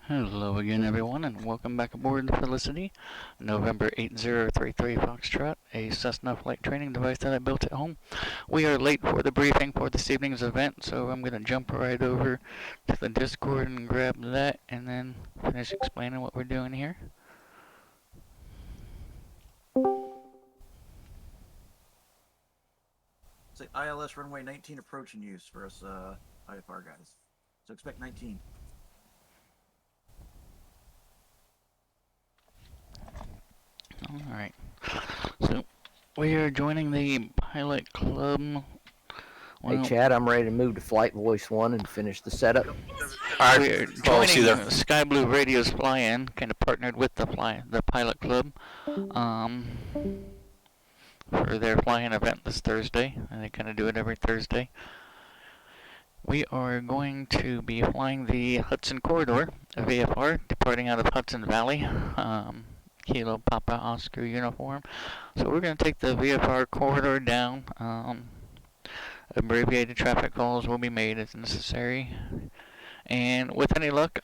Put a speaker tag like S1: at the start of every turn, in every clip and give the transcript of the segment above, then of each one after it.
S1: Hello again, everyone, and welcome back aboard the Felicity, November 8033 Foxtrot, a Cessna flight training device that I built at home. We are late for the briefing for this evening's event, so I'm going to jump right over to the Discord and grab that, and then finish explaining what we're doing here.
S2: Say ILS runway 19 approach in use for us IFR guys. So expect 19.
S1: Alright, so we are joining the pilot club.
S3: Hey Chad, I'm ready to move to Flight Voice 1 and finish the setup.
S1: We're joining Sky Blue Radio's fly-in, kind of partnered with the pilot club. For their fly-in event this Thursday, and they kind of do it every Thursday. We are going to be flying the Hudson corridor, VFR, departing out of Hudson Valley, Kilo Papa Oscar uniform. So we're going to take the VFR corridor down. Abbreviated traffic calls will be made as necessary, and with any luck,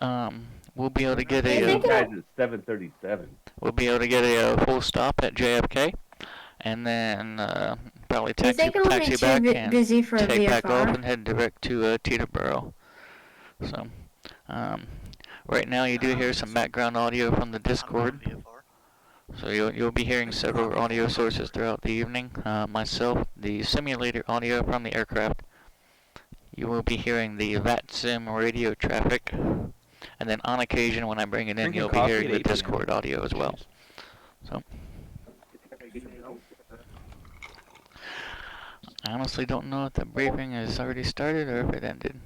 S1: we'll be able to get a.
S4: Guys, it's 7:37.
S1: We'll be able to get a full stop at JFK. And then probably taxi back and take back off and head direct to Teterboro. So right now you do hear some background audio from the Discord. So you'll be hearing several audio sources throughout the evening. Myself, the simulator audio from the aircraft. You will be hearing the VATSIM radio traffic. And then on occasion when I bring it in, you'll be hearing the Discord audio as well. So I honestly don't know if the briefing has already started or if it ended.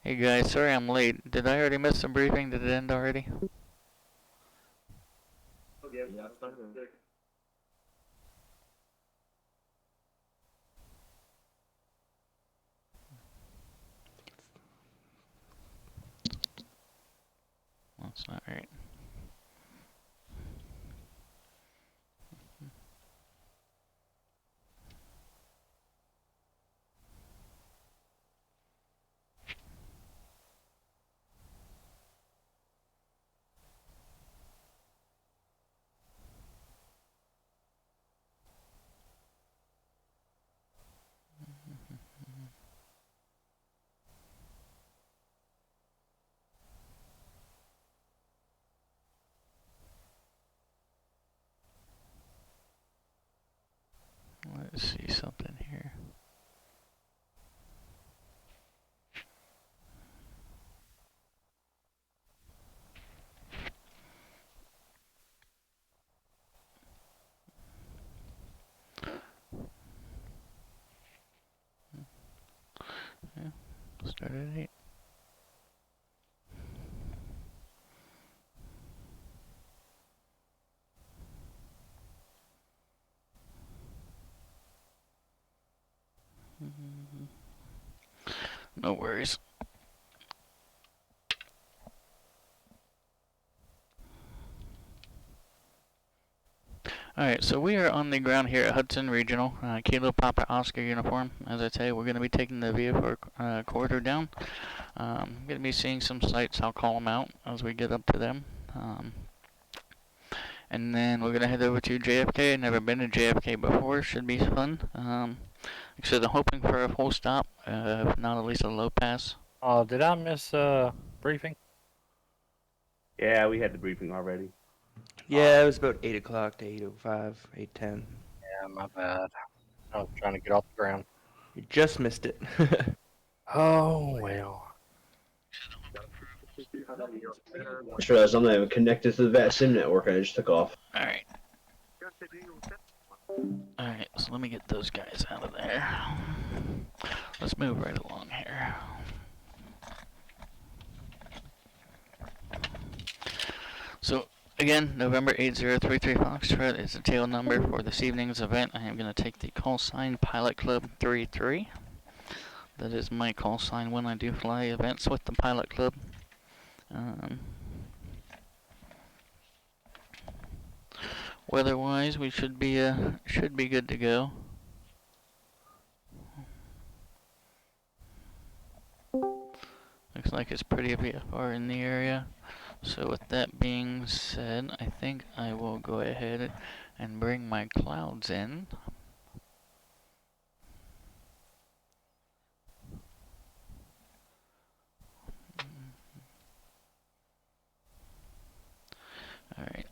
S1: Hey guys, sorry I'm late. Did I already miss the briefing? Did it end already? That's not right. Let's see something here. Yeah, started at 8. No worries. Alright, so we are on the ground here at Hudson Regional, Kilo Papa Oscar uniform. As I say, we're going to be taking the VFR corridor down. I'm going to be seeing some sites. I'll call them out as we get up to them. And then we're going to head over to JFK. I've never been to JFK before. Should be fun. Like I said, I'm hoping for a full stop, if not at least a low pass.
S5: Did I miss briefing?
S4: Yeah, we had the briefing already.
S6: Yeah, it was about 8 o'clock to 8:05, 8:10.
S5: Yeah, my bad. I was trying to get off the ground.
S6: You just missed it.
S5: Oh, well.
S7: I just realized I'm not even connected to the VATSIM network. I just took off.
S1: Alright. Alright, so let me get those guys out of there. Let's move right along here. So, again, November 8033 Foxtrot is the tail number for this evening's event. I am going to take the call sign Pilot Club 33. That is my call sign when I do fly events with the Pilot Club. Weather-wise, we should be good to go. Looks like it's pretty VFR in the area. So with that being said, I think I will go ahead and bring my clouds in. Alright.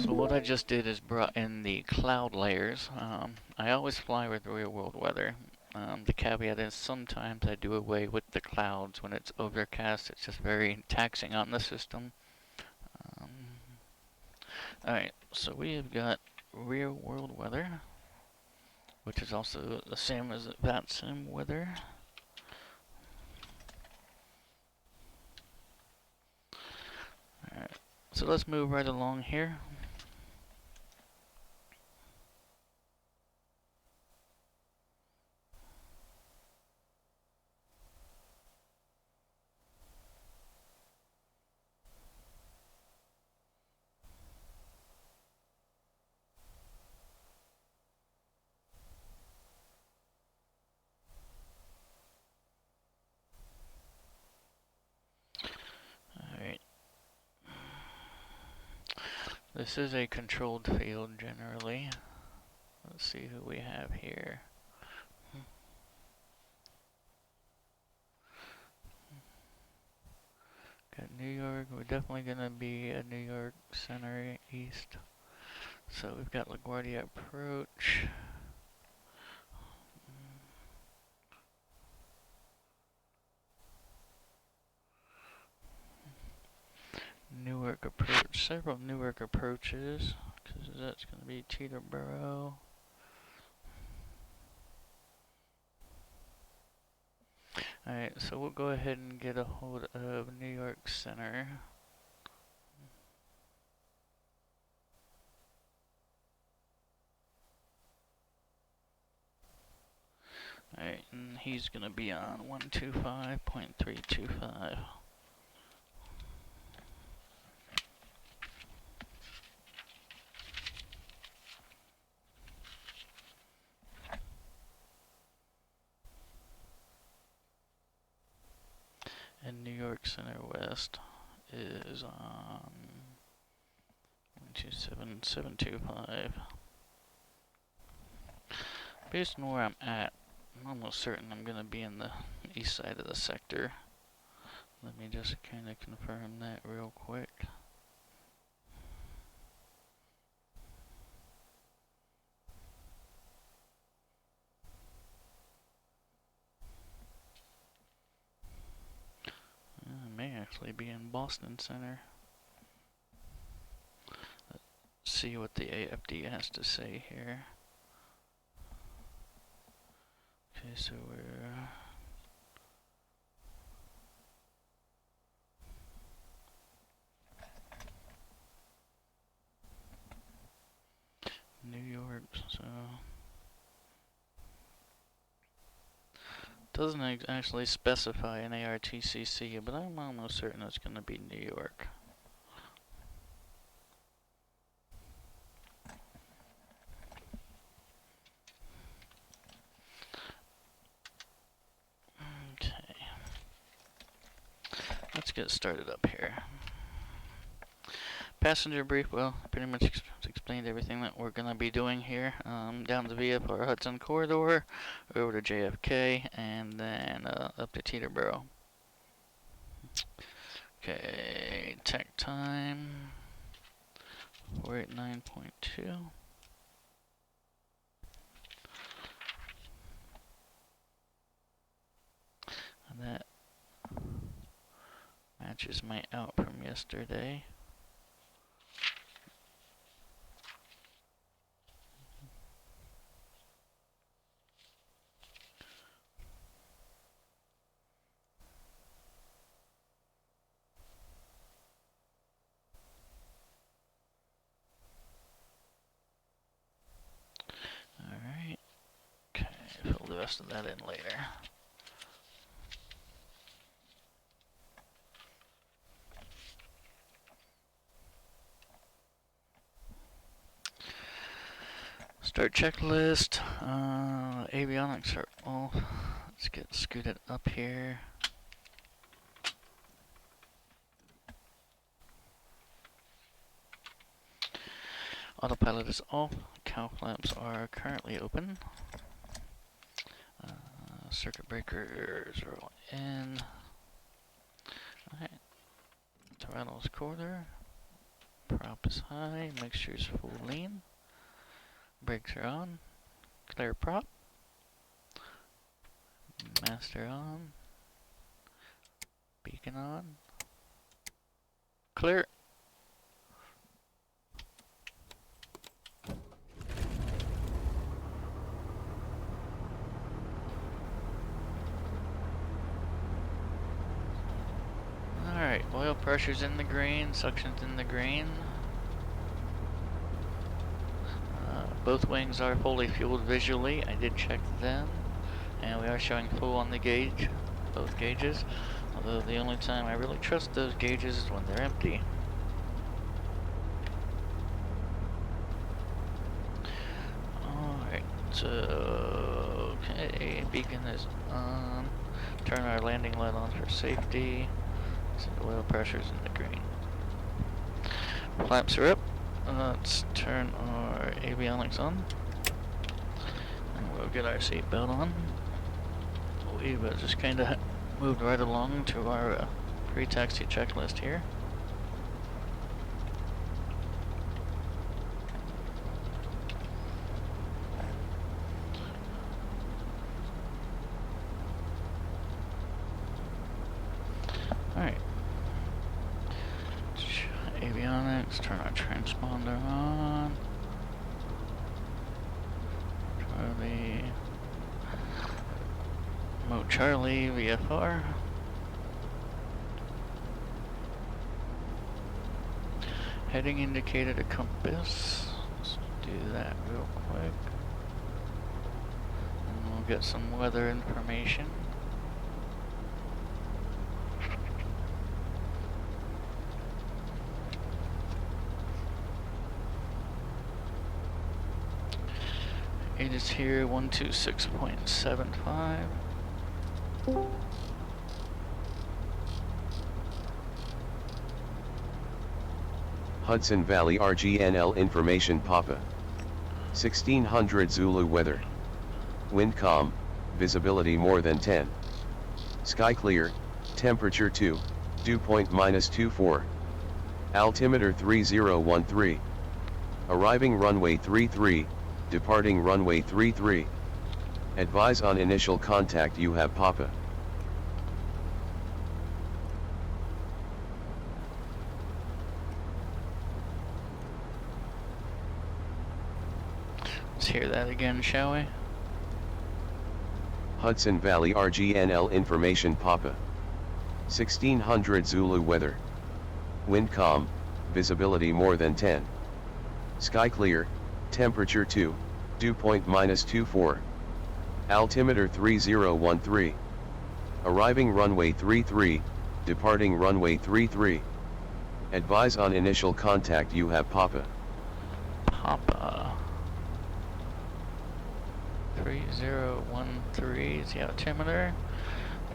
S1: So what I just did is brought in the cloud layers. I always fly with real world weather. The caveat is sometimes I do away with the clouds when it's overcast. It's just very taxing on the system. Alright, so we have got real world weather, which is also the same as VATSIM weather. Alright, so let's move right along here. Alright. This is a controlled field generally. Let's see who we have here. Got New York. We're definitely gonna be a New York Center East. So we've got LaGuardia approach. Newark approach. Several Newark approaches, because that's gonna be Teterboro. Alright, so we'll go ahead and get a hold of New York Center. Alright, and he's gonna be on 125.325. And New York Center West is on 127.725. Based on where I'm at, I'm almost certain I'm gonna be in the east side of the sector. Let me just kind of confirm that real quick. I may actually be in Boston Center. Let's see what the AFD has to say here. Okay, so we're New York, so doesn't actually specify an ARTCC, but I'm almost certain it's going to be New York. Okay, let's get started up here. Passenger brief, well, pretty much explained everything that we're going to be doing here. Down the Vfr Hudson corridor, over to JFK, and then up to Teterboro. Okay, tech time, 489.2. And that matches my out from yesterday. Alright. Okay, fill the rest of that in later. Start checklist. Avionics are all. Let's get scooted up here. Autopilot is off. Cow flaps are currently open. Circuit breakers are all in. Alright. Throttle's quarter. Prop is high. Mixture's full lean. Brakes are on. Clear prop. Master on. Beacon on. Clear. Alright, oil pressure's in the green, suction's in the green. Both wings are fully fueled visually. I did check them, and we are showing full on the gauge, both gauges. Although the only time I really trust those gauges is when they're empty. Alright, so okay, beacon is on. Turn our landing light on for safety. So the oil pressure's in the green. Flaps are up. Let's turn our avionics on. And we'll get our seatbelt on. We've just kind of moved right along to our pre-taxi checklist here. Alright. Avionics, turn our transponder on. Charlie. Mode Charlie, VFR. Heading indicator to compass. Let's do that real quick. And we'll get some weather information. It is here 126.75.
S8: Hudson Valley RGNL information Papa. 1600 Zulu weather. Wind calm, visibility more than 10. Sky clear, temperature 2, dew point -24. Altimeter 3013. Arriving runway 33, departing runway 33. Advise on initial contact you have Papa.
S1: Let's hear that again, shall we?
S8: Hudson Valley RGNL information Papa. 1600 Zulu weather. Wind calm, visibility more than 10. Sky clear, temperature 2, dew point -24. Altimeter 3013. Arriving runway 33, departing runway 33. Advise on initial contact you have Papa.
S1: Papa. 3013 is the altimeter.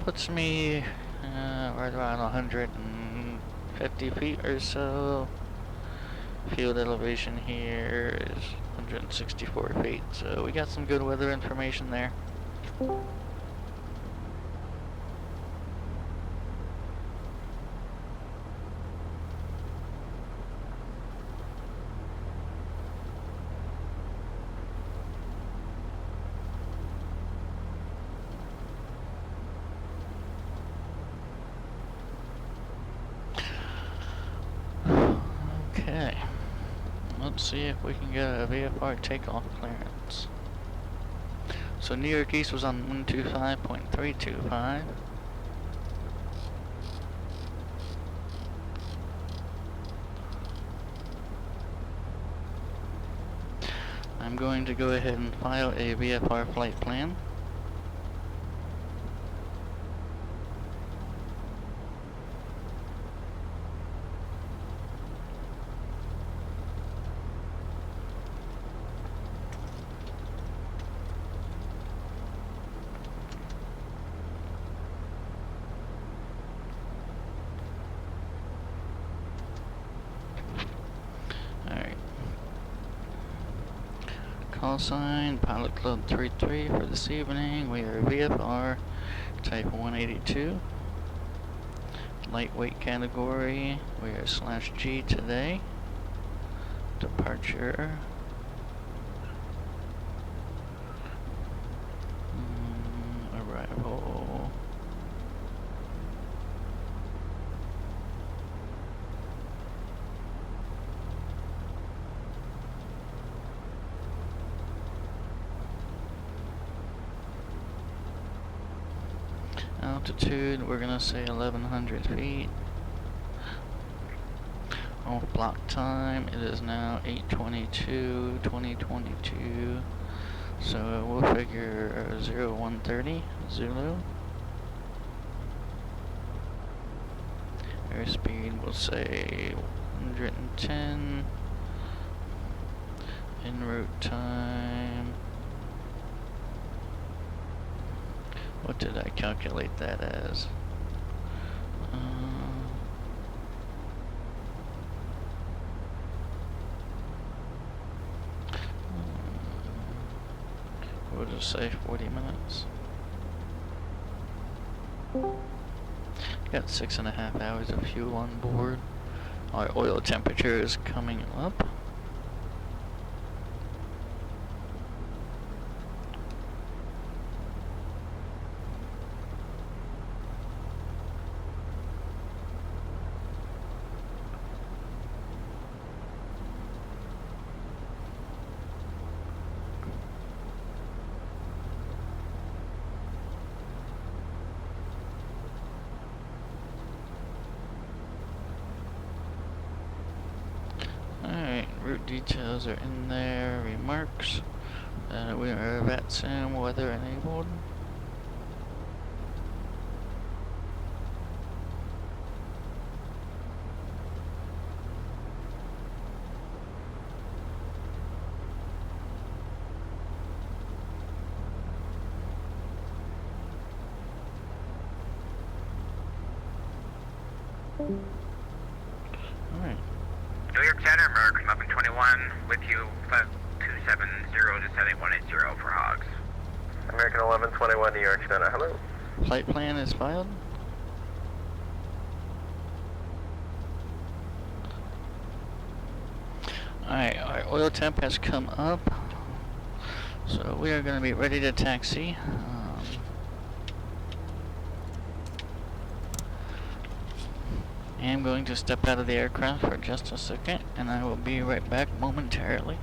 S1: Puts me right around 150 feet or so. Field elevation here is 164 feet, so we got some good weather information there. Okay. Let's see if we can get a VFR Take Off Clearance. So New York East was on 125.325. I'm going to go ahead and file a VFR flight plan. Call sign, Pilot Club 33 for this evening. We are VFR Type 182. Lightweight category, we are /G today. Departure. Arrival. Altitude, we're gonna say 1100 feet. Off block time, it is now 8:22, so we'll figure 0130 Zulu. Airspeed, we'll say 110. En route time. What did I calculate that as? We'll just say 40 minutes. Got 6.5 hours of fuel on board. Our oil temperature is coming up. Route details are in there. Remarks. We are VATSIM weather enabled. Alright.
S9: New York Center, American 1121, with you 5270 to 7180 for hogs.
S10: American 1121, New York Center, hello.
S1: Flight plan is filed. Alright, our oil temp has come up, so we are going to be ready to taxi. I'm going to step out of the aircraft for just a second, and I will be right back momentarily.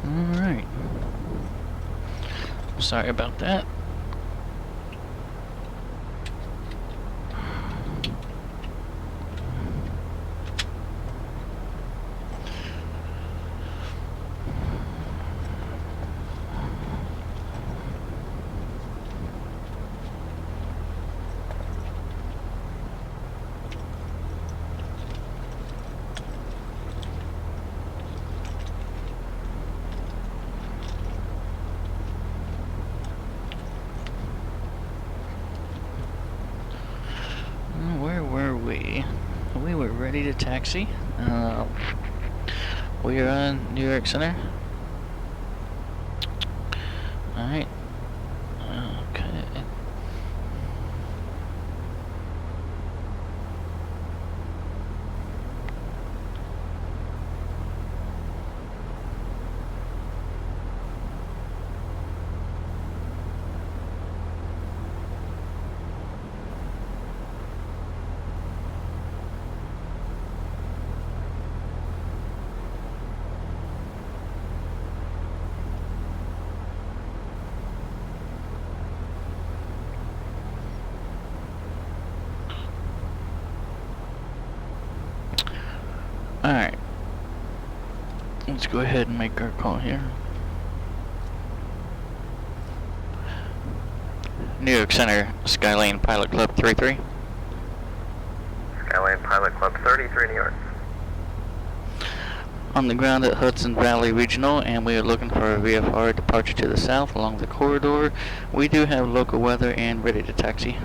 S1: Alright. Sorry about that. we were ready to taxi. We are on New York Center. Alright. Okay. Alright. Let's go ahead and make our call here. New York Center, Skylane Pilot Club 33.
S10: Skylane Pilot Club 33, New York.
S1: On the ground at Hudson Valley Regional, and we are looking for a VFR departure to the south along the corridor. We do have local weather and ready to taxi.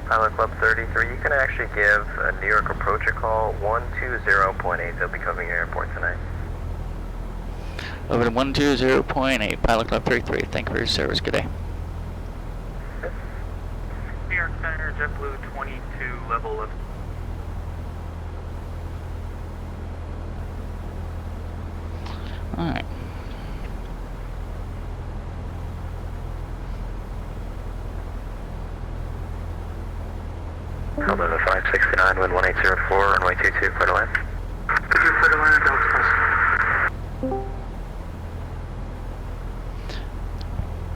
S10: Pilot Club 33, you can actually give a New York approach a call 120.8. They'll be covering your airport tonight.
S1: Over to 120.8, Pilot Club 33. Thank you for your service. Good day.
S10: New York Center, JetBlue 22, level 11.
S1: Alright.
S10: Hello, 569, wind 1804, runway 22, clear to land. Clear to land,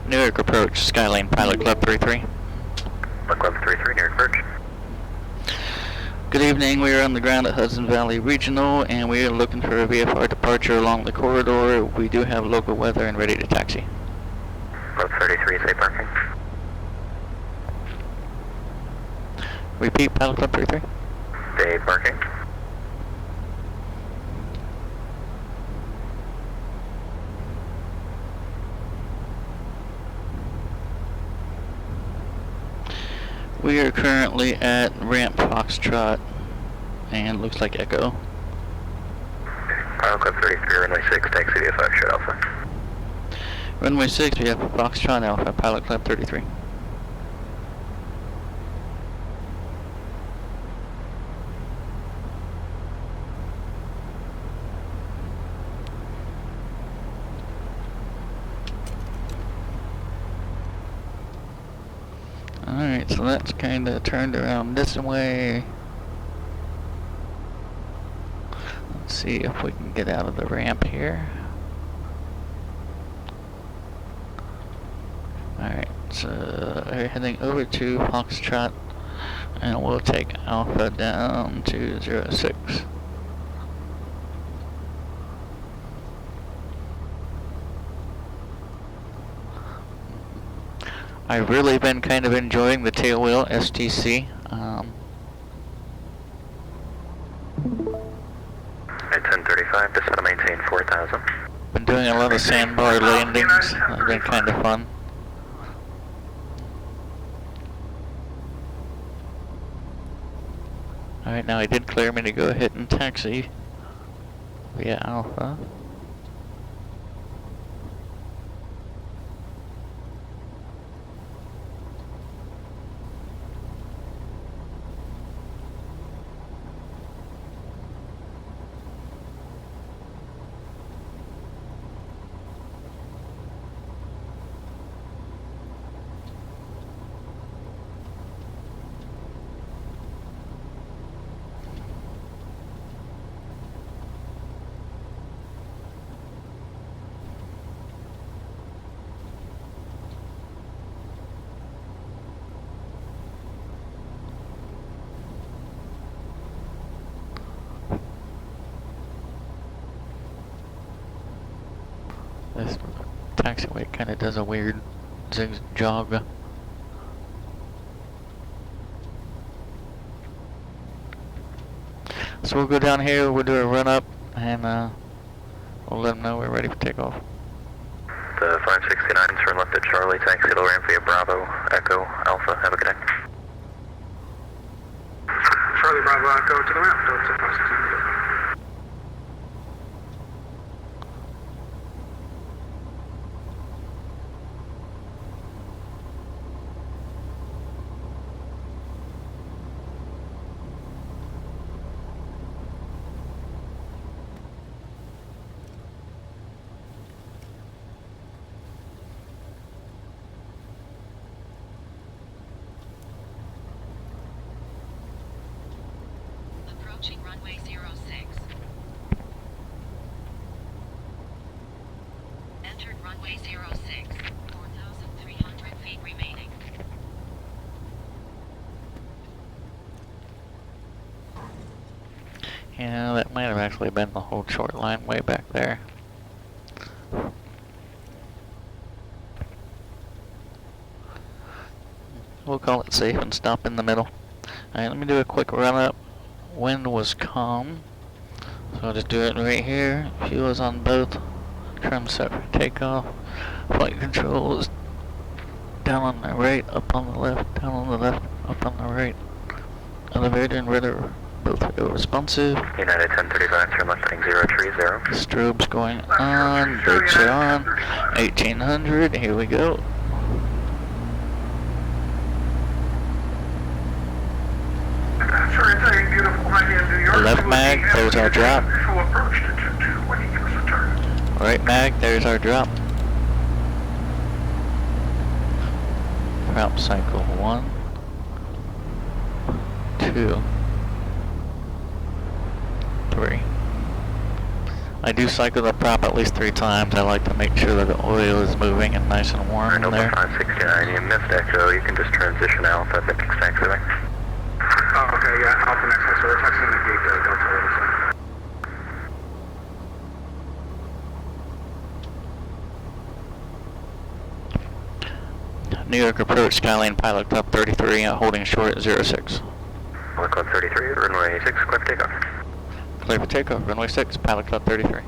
S1: New York approach, Skylane Pilot Club 33.
S10: Pilot Club 33, New York approach.
S1: Good evening, we are on the ground at Hudson Valley Regional, and we are looking for a VFR departure along the corridor. We do have local weather and ready to taxi.
S10: Club 33, say parking.
S1: Repeat, Pilot Club 33.
S10: Day parking.
S1: We are currently at Ramp Foxtrot, and looks like Echo.
S10: Pilot Club 33, runway 6, taxi via Foxtrot Alpha.
S1: Runway 6, we have Foxtrot Alpha, Pilot Club 33. Alright, so that's kind of turned around this way. Let's see if we can get out of the ramp here. Alright, so we're heading over to Foxtrot, and we'll take Alpha down to 06. I've really been kind of enjoying the tail wheel STC.
S10: At 1035, just want to maintain 4,000.
S1: Been doing a lot of sandbar landings. They've been kind of fun. Alright, now it did clear me to go ahead and taxi via Alpha. This taxiway kind of does a weird jog. So we'll go down here, we'll do a run up, and we'll let them know we're ready for takeoff.
S10: The 569, turn left at Charlie, taxi to ramp via Bravo, Echo, Alpha, have a good day.
S11: Charlie Bravo, go to the ramp, Delta 560.
S12: Approaching runway 06. Entered runway 06. 4,300 feet remaining.
S1: Yeah, that might have actually been the whole short line way back there. We'll call it safe and stop in the middle. Alright, let me do a quick run up. Wind was calm, so I'll just do it right here. Fuel is on both. Trim set for takeoff. Flight control is down on the right, up on the left, down on the left, up on the right. Elevator and rudder both are responsive.
S10: United 1035, turn left heading 030.
S1: Strobes going on, brakes are on. 1800, here we go. Left mag, there's our drop. Right mag, there's our drop. Prop cycle 1, 2, 3. I do cycle the prop at least 3 times. I like to make sure that the oil is moving and nice and warm in there.
S10: 569, you missed echo, you can just transition alpha at the next taxiway.
S11: Oh, okay, yeah, Alpha next time, so we're texting the gate, Delta
S1: 87. New York approach, Skyline pilot Club 33, holding short at 06.
S10: Pilot Club 33, runway 6, clear for takeoff.
S1: Clear for takeoff, runway 6, pilot Club 33.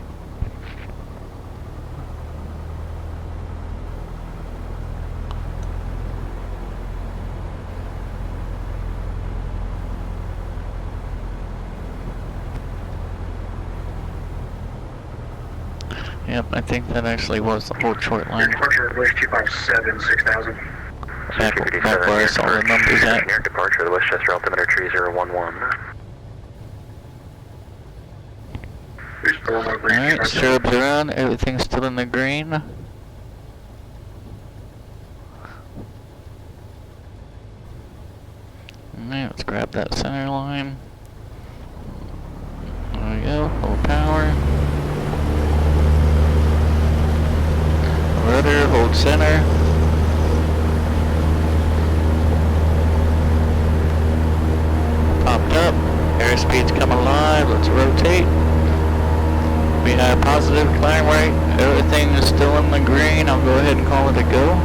S1: Yep, I think that actually was the whole short line.
S11: Departure, West 257, 6000.
S1: Back where I saw the numbers at.
S10: Near departure, the Westchester altimeter 3011.
S1: Alright, strobes are on, everything's still in the green. Alright, let's grab that center line. There we go, full power. Rudder, hold center. Popped up. Airspeed's coming alive. Let's rotate. We have positive climb rate. Everything is still in the green. I'll go ahead and call it a go.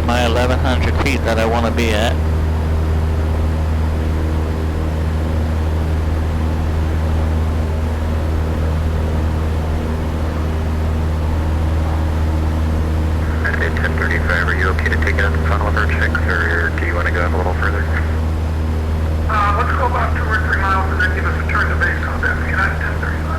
S1: My 1100 feet that I want to be at.
S10: At 1035, are you okay to take it up the final of our checks, or do you want to go a little further?
S11: Let's go about 2 or 3 miles and then give us a turn to base on that. United 1035.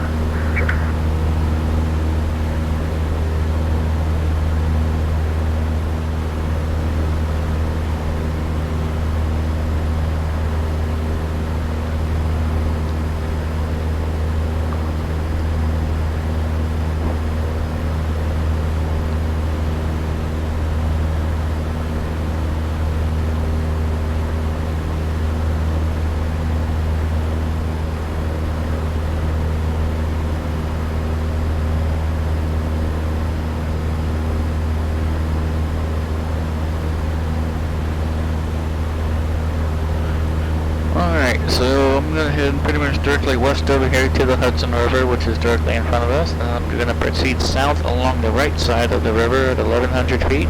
S1: directly west over here to the Hudson River, which is directly in front of us. And I'm going to proceed south along the right side of the river at 1,100 feet.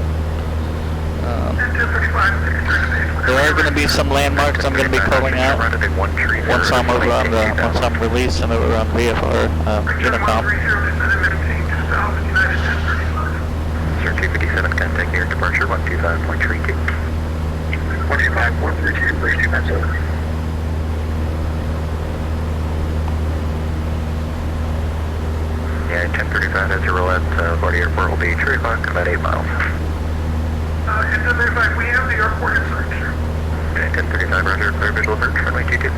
S1: There are going to be some landmarks I'm going to be calling out once I'm over on the, once I'm released and over on Vfr Unicom.
S10: Sir, 257, contact your departure 125.32. 125.32, please do that, over. Yeah, 1035 as a roll at Florida Airport will be 3 o'clock, about 8 miles.
S11: 1035, we have the airport in sight, sir.
S10: Okay, 1035, roger, clear visual approach, runway 22.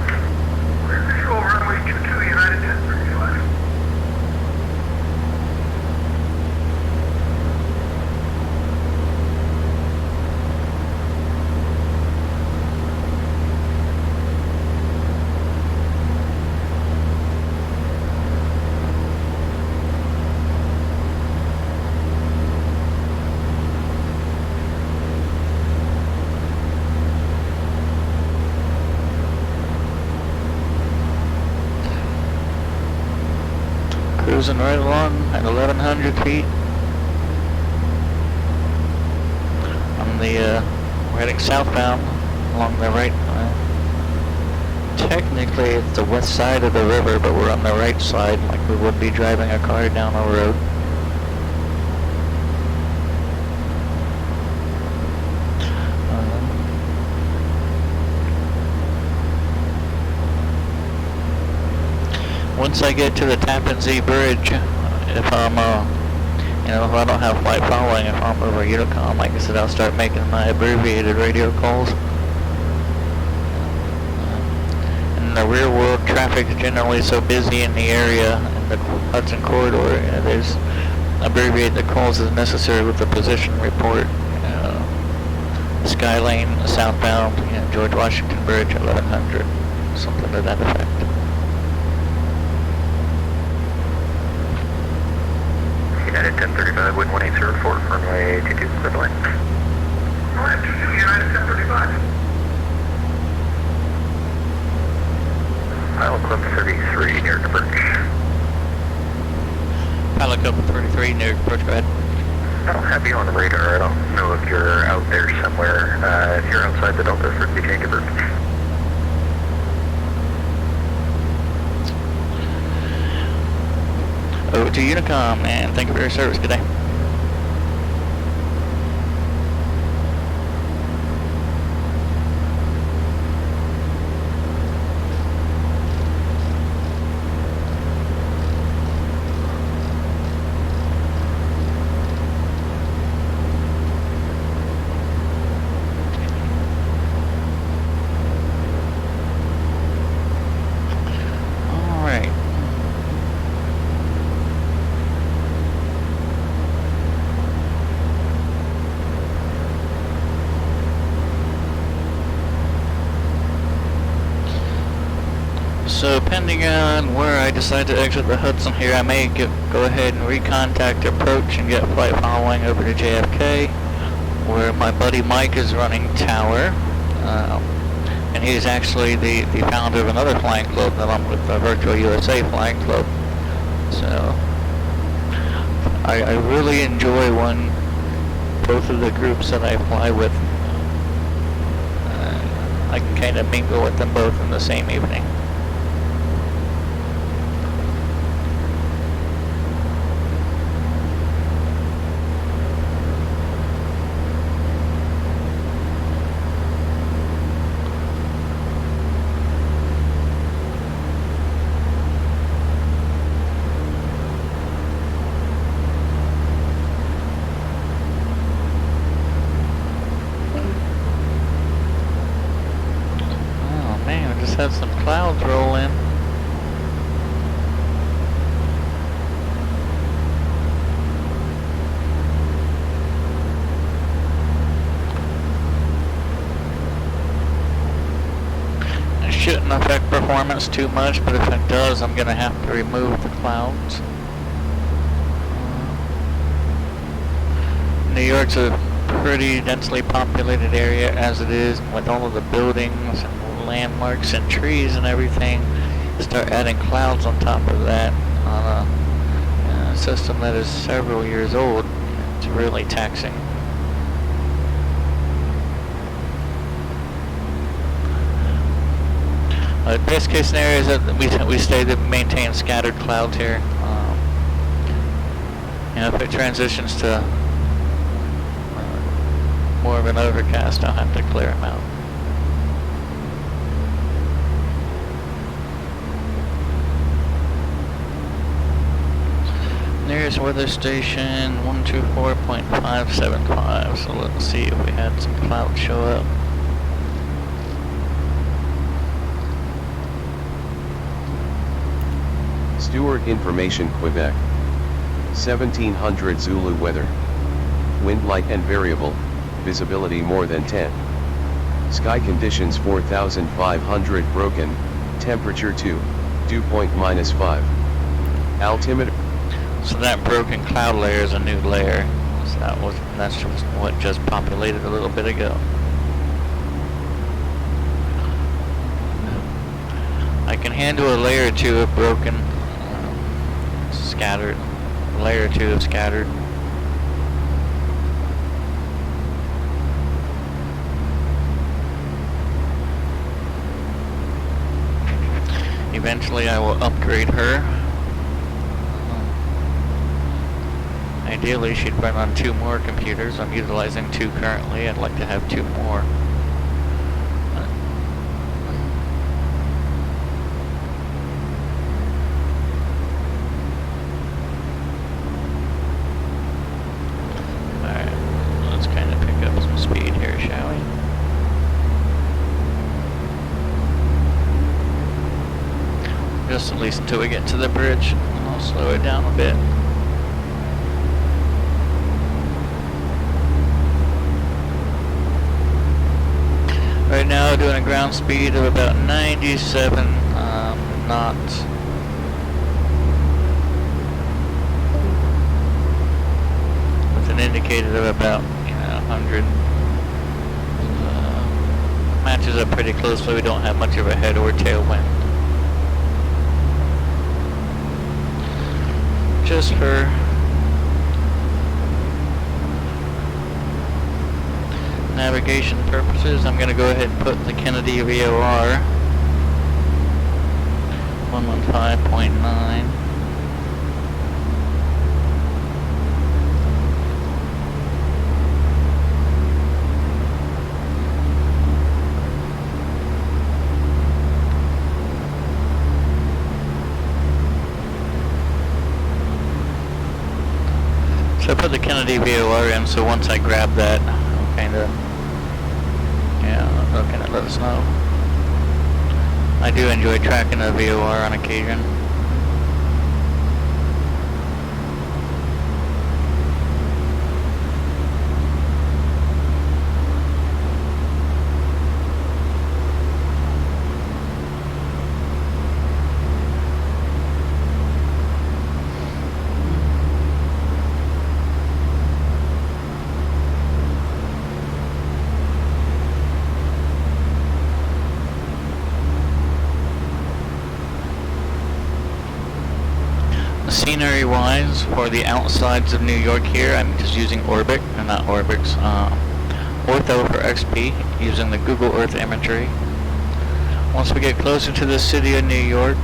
S11: Clear visual, runway 22, United 1035.
S1: Cruising right along at 1,100 feet. On the, we're heading southbound along the right. Technically it's the west side of the river, but we're on the right side like we would be driving a car down a road. Once I get to the Tappan Zee Bridge, if I'm, you know, if I don't have flight following, if I'm over Unicom, like I said, I'll start making my abbreviated radio calls. And the rear world traffic is generally so busy in the area, in the Hudson corridor, there's abbreviate the calls as necessary with the position report. Skylane, southbound, you know, George Washington Bridge, 1100, something to that effect.
S10: United 1035, wind 1804, runway 22, clear the line.
S11: Runway 22, United 1035.
S10: Pilot Club 33, near approach.
S1: Pilot Club 33, near approach, go ahead.
S10: I don't have you on the radar. I don't know if you're out there somewhere. If you're outside the Delta, for the change of route.
S1: Over to Unicom, and thank you for your service. Good day. So depending on where I decide to exit the Hudson here, I may go ahead and recontact approach and get flight following over to JFK, where my buddy Mike is running tower, and he's actually the founder of another flying club that I'm with, the Virtual USA Flying Club. So I really enjoy when both of the groups that I fly with, I can kind of mingle with them both in the same evening. Had some clouds roll in. It shouldn't affect performance too much, but if it does, I'm going to have to remove the clouds. New York's a pretty densely populated area as it is, with all of the buildings and landmarks and trees and everything. start adding clouds on top of that on a system that is several years old, it's really taxing. Best case scenario is that we stay to maintain scattered clouds here. If it transitions to more of an overcast, I'll have to clear them out. Nearest weather station 124.575. So let's see if we had some clouds show up.
S8: Stewart Information Quebec. 1700 Zulu weather. Wind light and variable, visibility more than 10. Sky conditions 4500 broken, temperature 2, dew point -5. Altimeter.
S1: So that broken cloud layer is a new layer. So that's just what just populated a little bit ago. I can handle a layer or two of broken, scattered. Layer 2 of scattered. Eventually I will upgrade her. Ideally she'd run on 2 more computers. I'm utilizing 2 currently. I'd like to have 2 more. Speed here, shall we? Just at least until we get to the bridge, and I'll slow it down a bit. Right now, doing a ground speed of about 97 knots. With an indicator of about 100. Matches up pretty closely. We don't have much of a head or tailwind. Just for navigation purposes, I'm going to go ahead and put the Kennedy VOR 115.9. So I put the Kennedy VOR in, so once I grab that, I'll kind of, they'll kind of let us know. I do enjoy tracking a VOR on occasion. Scenery wise, for the outsides of New York here, I'm just using Orbic, or not Orbix, Ortho for XP, using the Google Earth imagery. Once we get closer to the city of New York,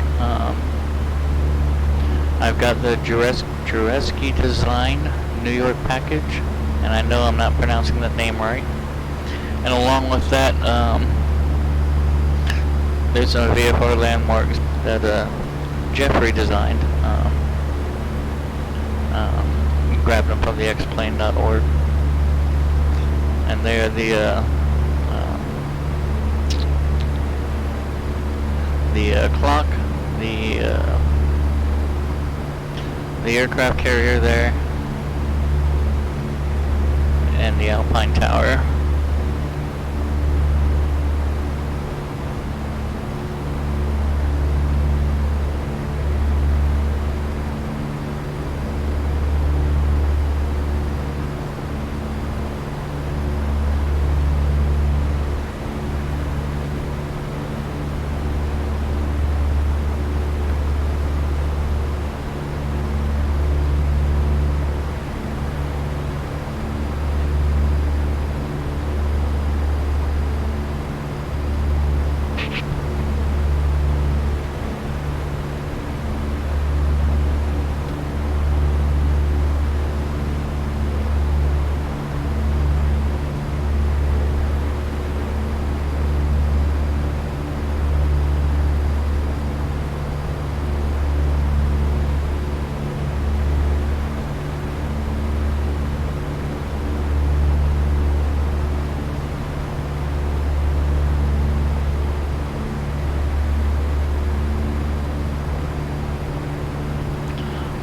S1: I've got the Jureski Design New York package, and I know I'm not pronouncing that name right. And along with that, there's some VFR landmarks that Jeffrey designed. Grabbed them from the xplane.org, and they are the clock, the aircraft carrier there, and the Alpine Tower.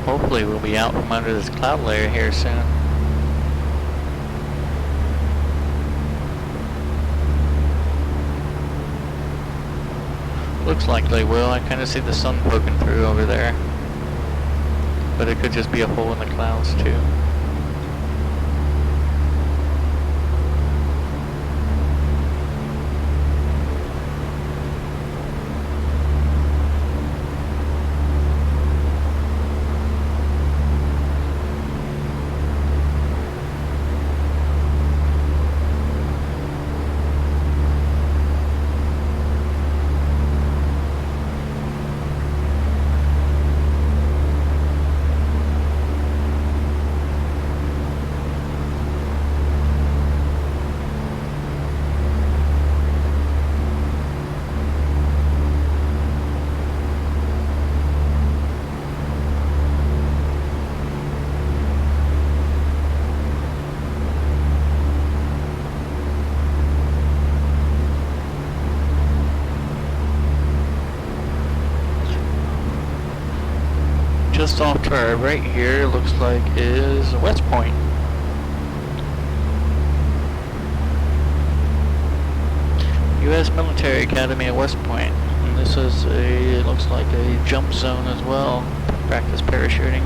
S1: Hopefully we'll be out from under this cloud layer here soon. Looks like they will. I kind of see the sun poking through over there. But it could just be a hole in the clouds too. Just off to our right here, looks like is West Point. U.S. Military Academy at West Point. And this is a, it looks like a jump zone as well. Practice parachuting.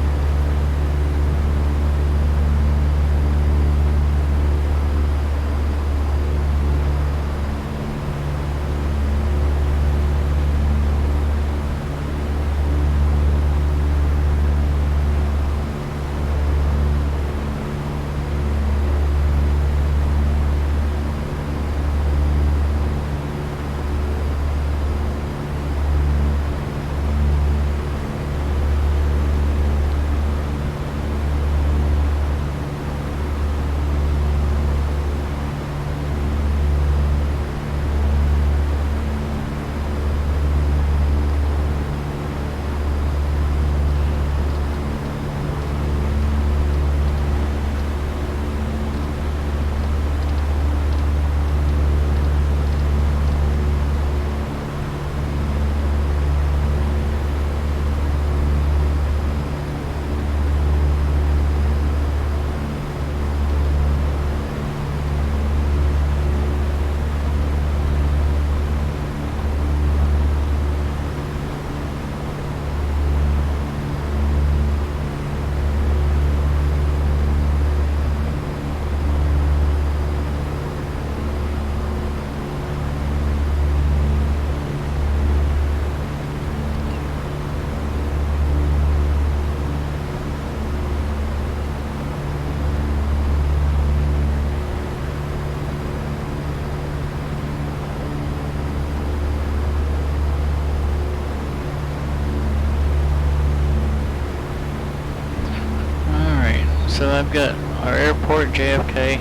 S1: So I've got our airport, JFK,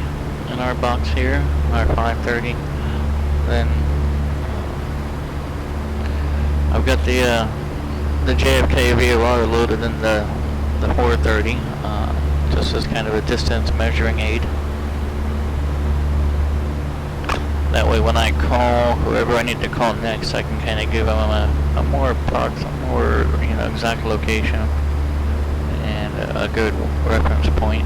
S1: in our box here, our 530. Then I've got the JFK VFR loaded in the 430, just as kind of a distance measuring aid. That way when I call whoever I need to call next, I can kind of give them a more exact location and a good reference point.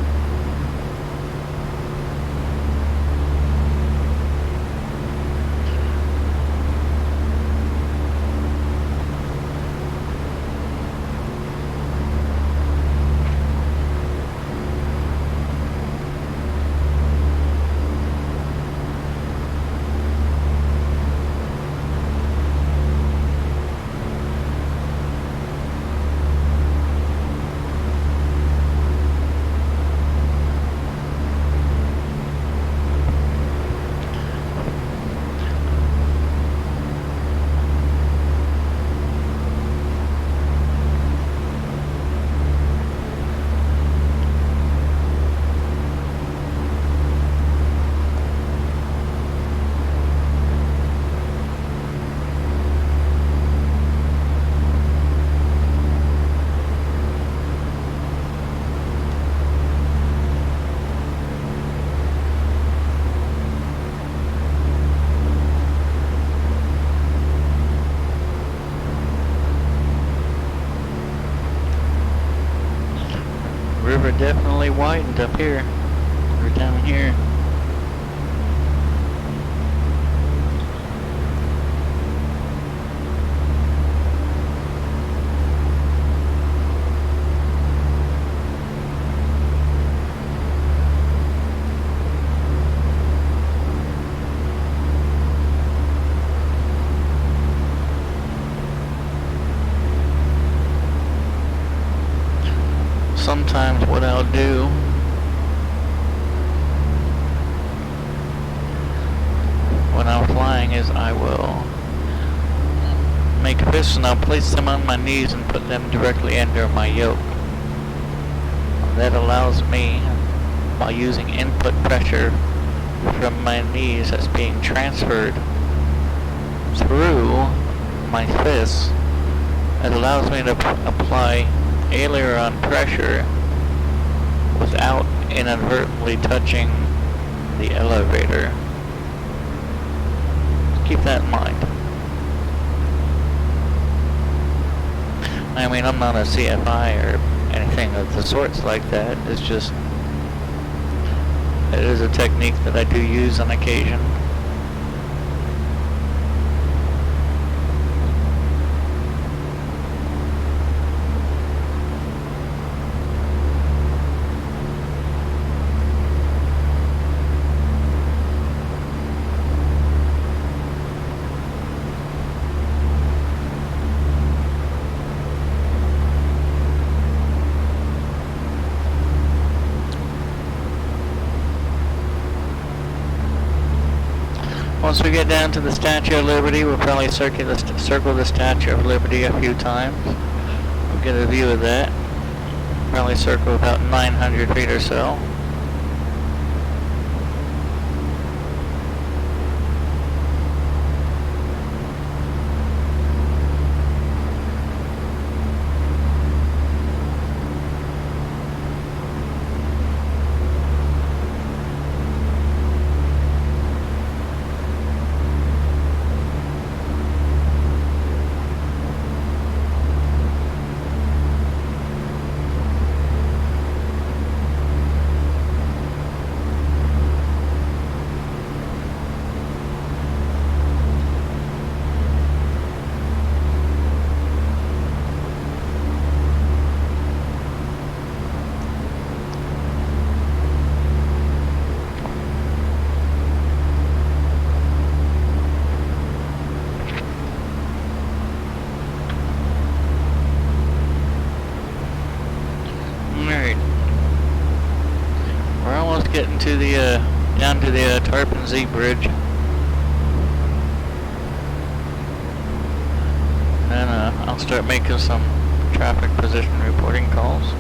S1: river definitely widened up here, or down here. Sometimes what I'll do when I'm flying is I will make fists and I'll place them on my knees and put them directly under my yoke. That allows me, by using input pressure from my knees that's being transferred through my fists, it allows me to apply aileron pressure without inadvertently touching the elevator. Keep that in mind. I mean, I'm not a CFI or anything of the sorts like that. It's just, it is a technique that I do use on occasion. Once we get down to the Statue of Liberty, we'll probably circle the Statue of Liberty a few times. We'll get a view of that. Probably circle about 900 feet or so. Getting to the down to the Tarpon Z Bridge, and I'll start making some traffic position reporting calls.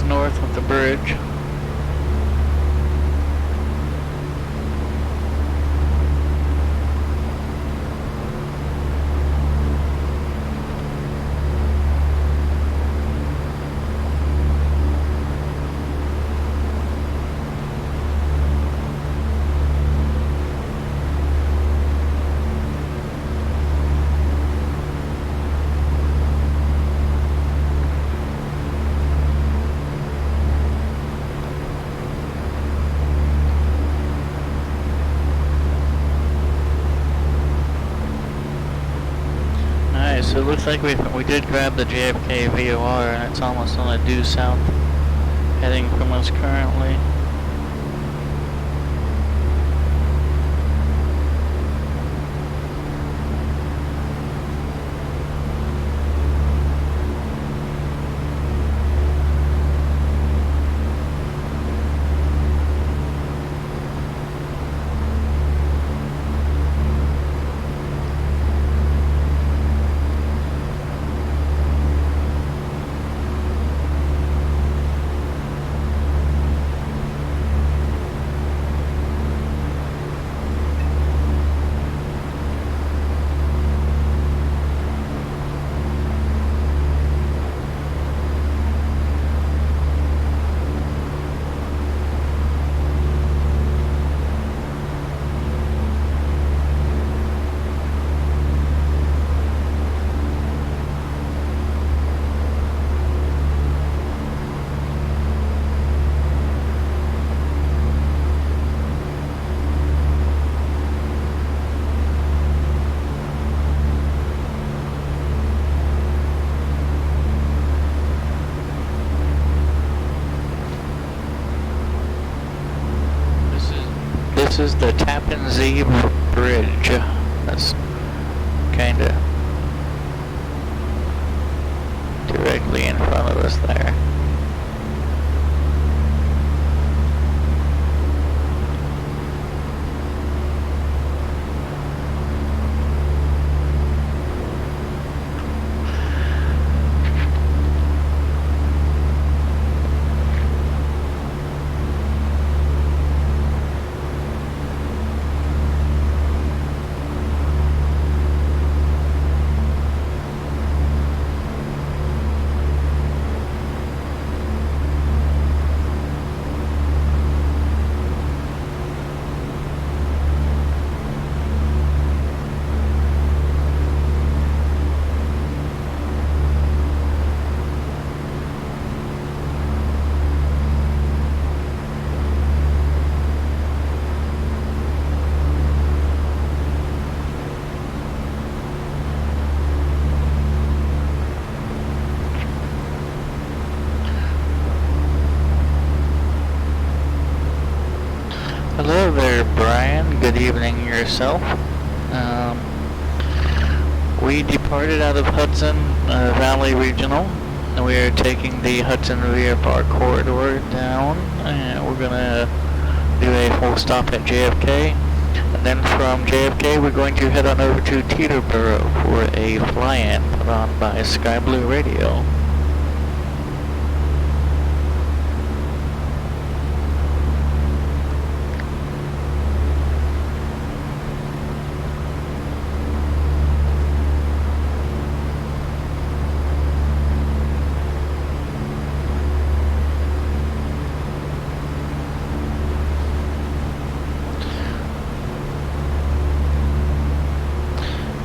S1: North of the bridge. like we did grab the JFK VOR, and it's almost on a due south, heading from us currently. This is the Tappan Zee Bridge. That's kinda directly in front of us there. Hello there, Brian. Good evening yourself. We departed out of Hudson Valley Regional, and we are taking the Hudson Vfr corridor down, and we're gonna do a full stop at JFK, and then from JFK we're going to head on over to Teterboro for a fly-in put on by Sky Blue Radio.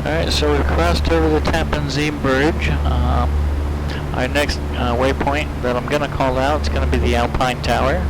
S1: Alright, so we've crossed over the Tappan Zee Bridge. Our next waypoint that I'm going to call out is going to be the Alpine Tower.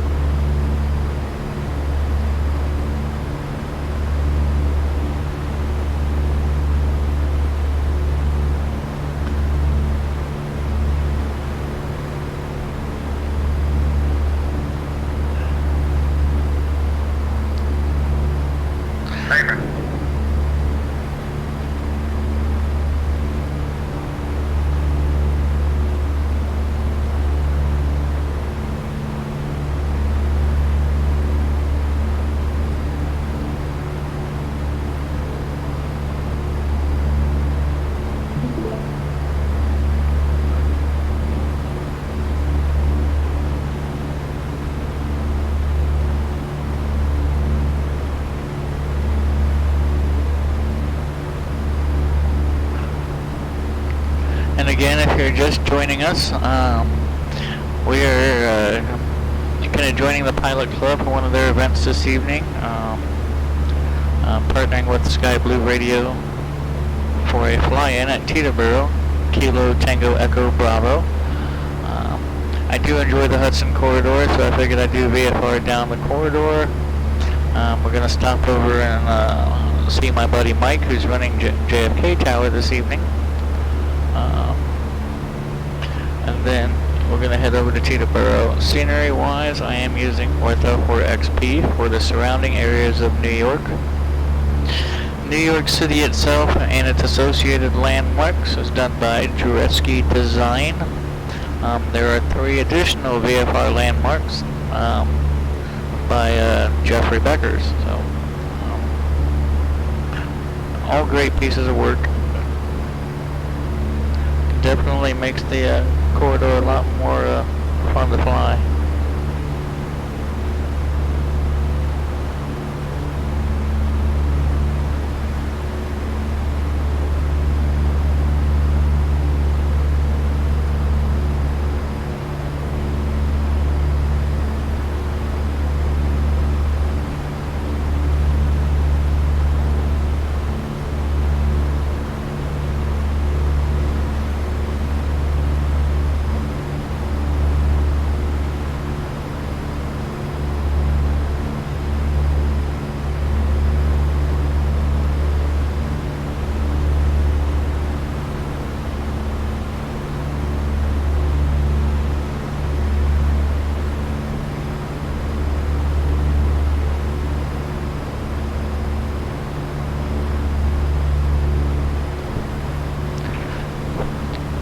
S1: And again, if you're just joining us, we are kind of joining the Pilot Club for one of their events this evening, partnering with Sky Blue Radio for a fly-in at Teterboro, Kilo Tango Echo Bravo. I do enjoy the Hudson corridor, so I figured I'd do VFR down the corridor. We're going to stop over and see my buddy Mike, who's running JFK Tower this evening. then we're going to head over to Teterboro. Scenery wise, I am using Ortho 4XP for the surrounding areas of New York. New York City itself and its associated landmarks is done by Jureski Design. There are 3 additional VFR landmarks by Jeffrey Beckers. So, all great pieces of work. Definitely makes the corridor a lot more fun to fly.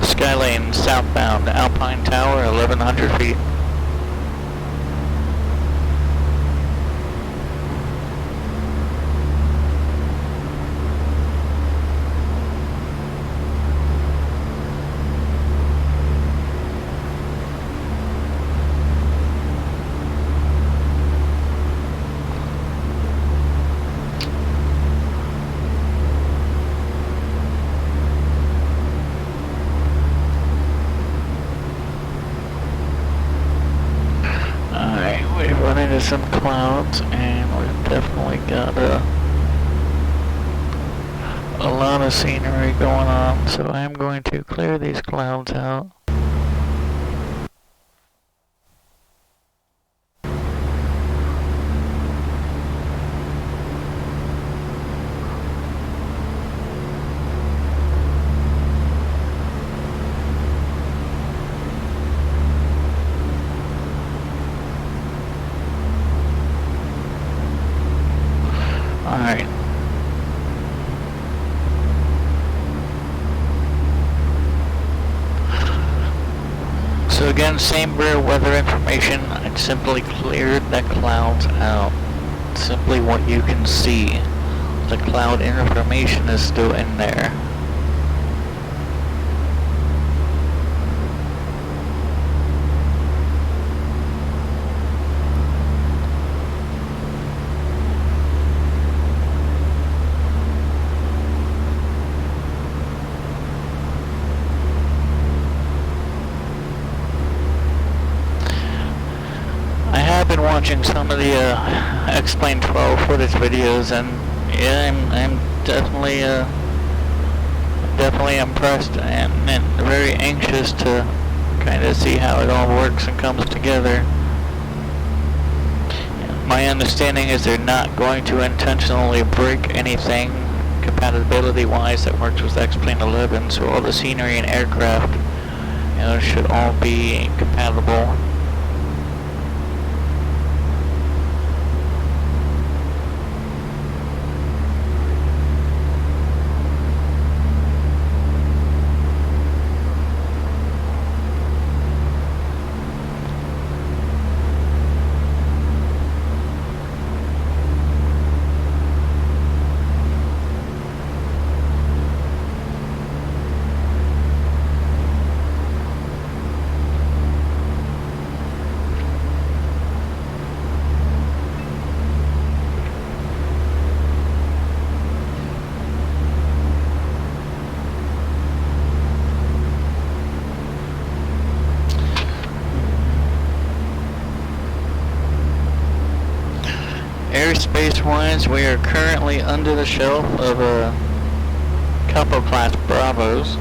S1: Skylane southbound, Alpine Tower, 1100 feet. Some clouds, and we've definitely got a lot of scenery going on, so I'm going to clear these clouds out. Alright. So again, same weather information. I simply cleared the clouds out. Simply what you can see. The cloud information is still in there. Been watching some of the X-Plane 12 footage videos, and yeah, I'm definitely impressed and very anxious to kind of see how it all works and comes together. My understanding is they're not going to intentionally break anything compatibility-wise that works with X-Plane 11, so all the scenery and aircraft, should all be compatible. Airspace-wise, we are currently under the shelf of a couple class Bravos.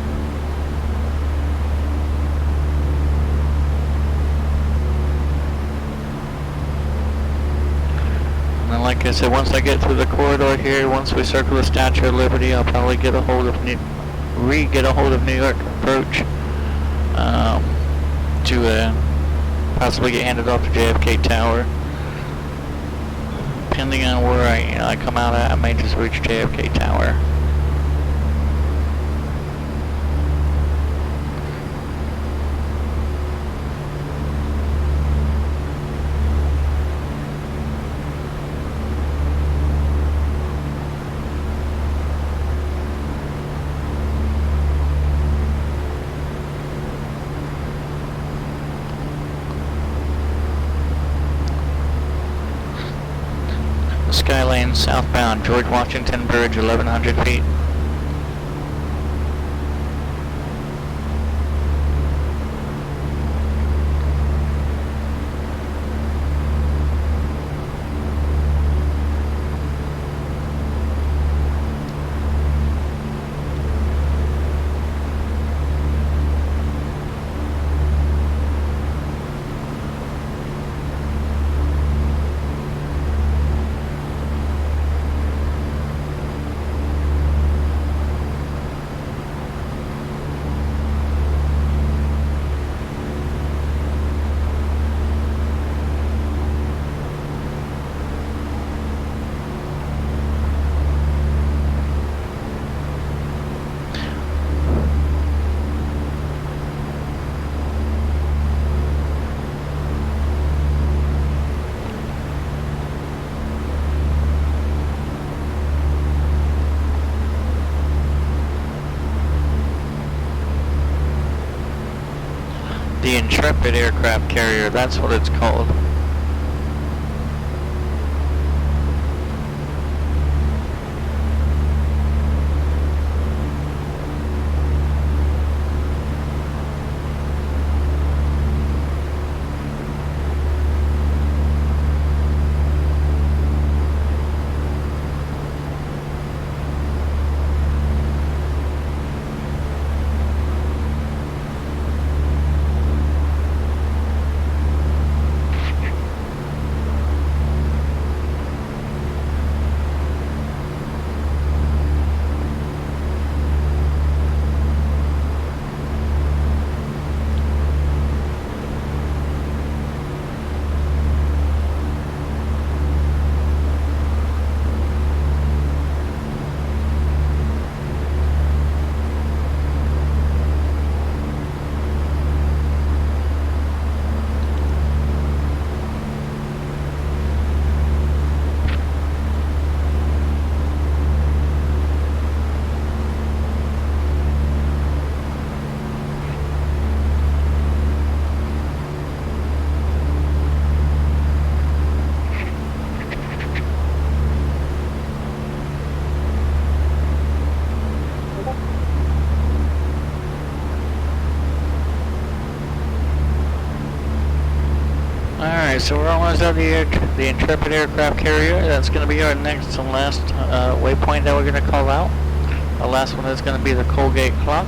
S1: And like I said, once I get through the corridor here, once we circle the Statue of Liberty, I'll probably get a hold of New York approach. to possibly get handed off to JFK Tower. Depending on where I come out at, I may just reach JFK Tower. Skylane southbound, George Washington Bridge, 1100 feet. The Intrepid aircraft carrier, that's what it's called. Alright, so we're almost at the Intrepid aircraft carrier. That's going to be our next and last waypoint that we're going to call out. The last one is going to be the Colgate clock.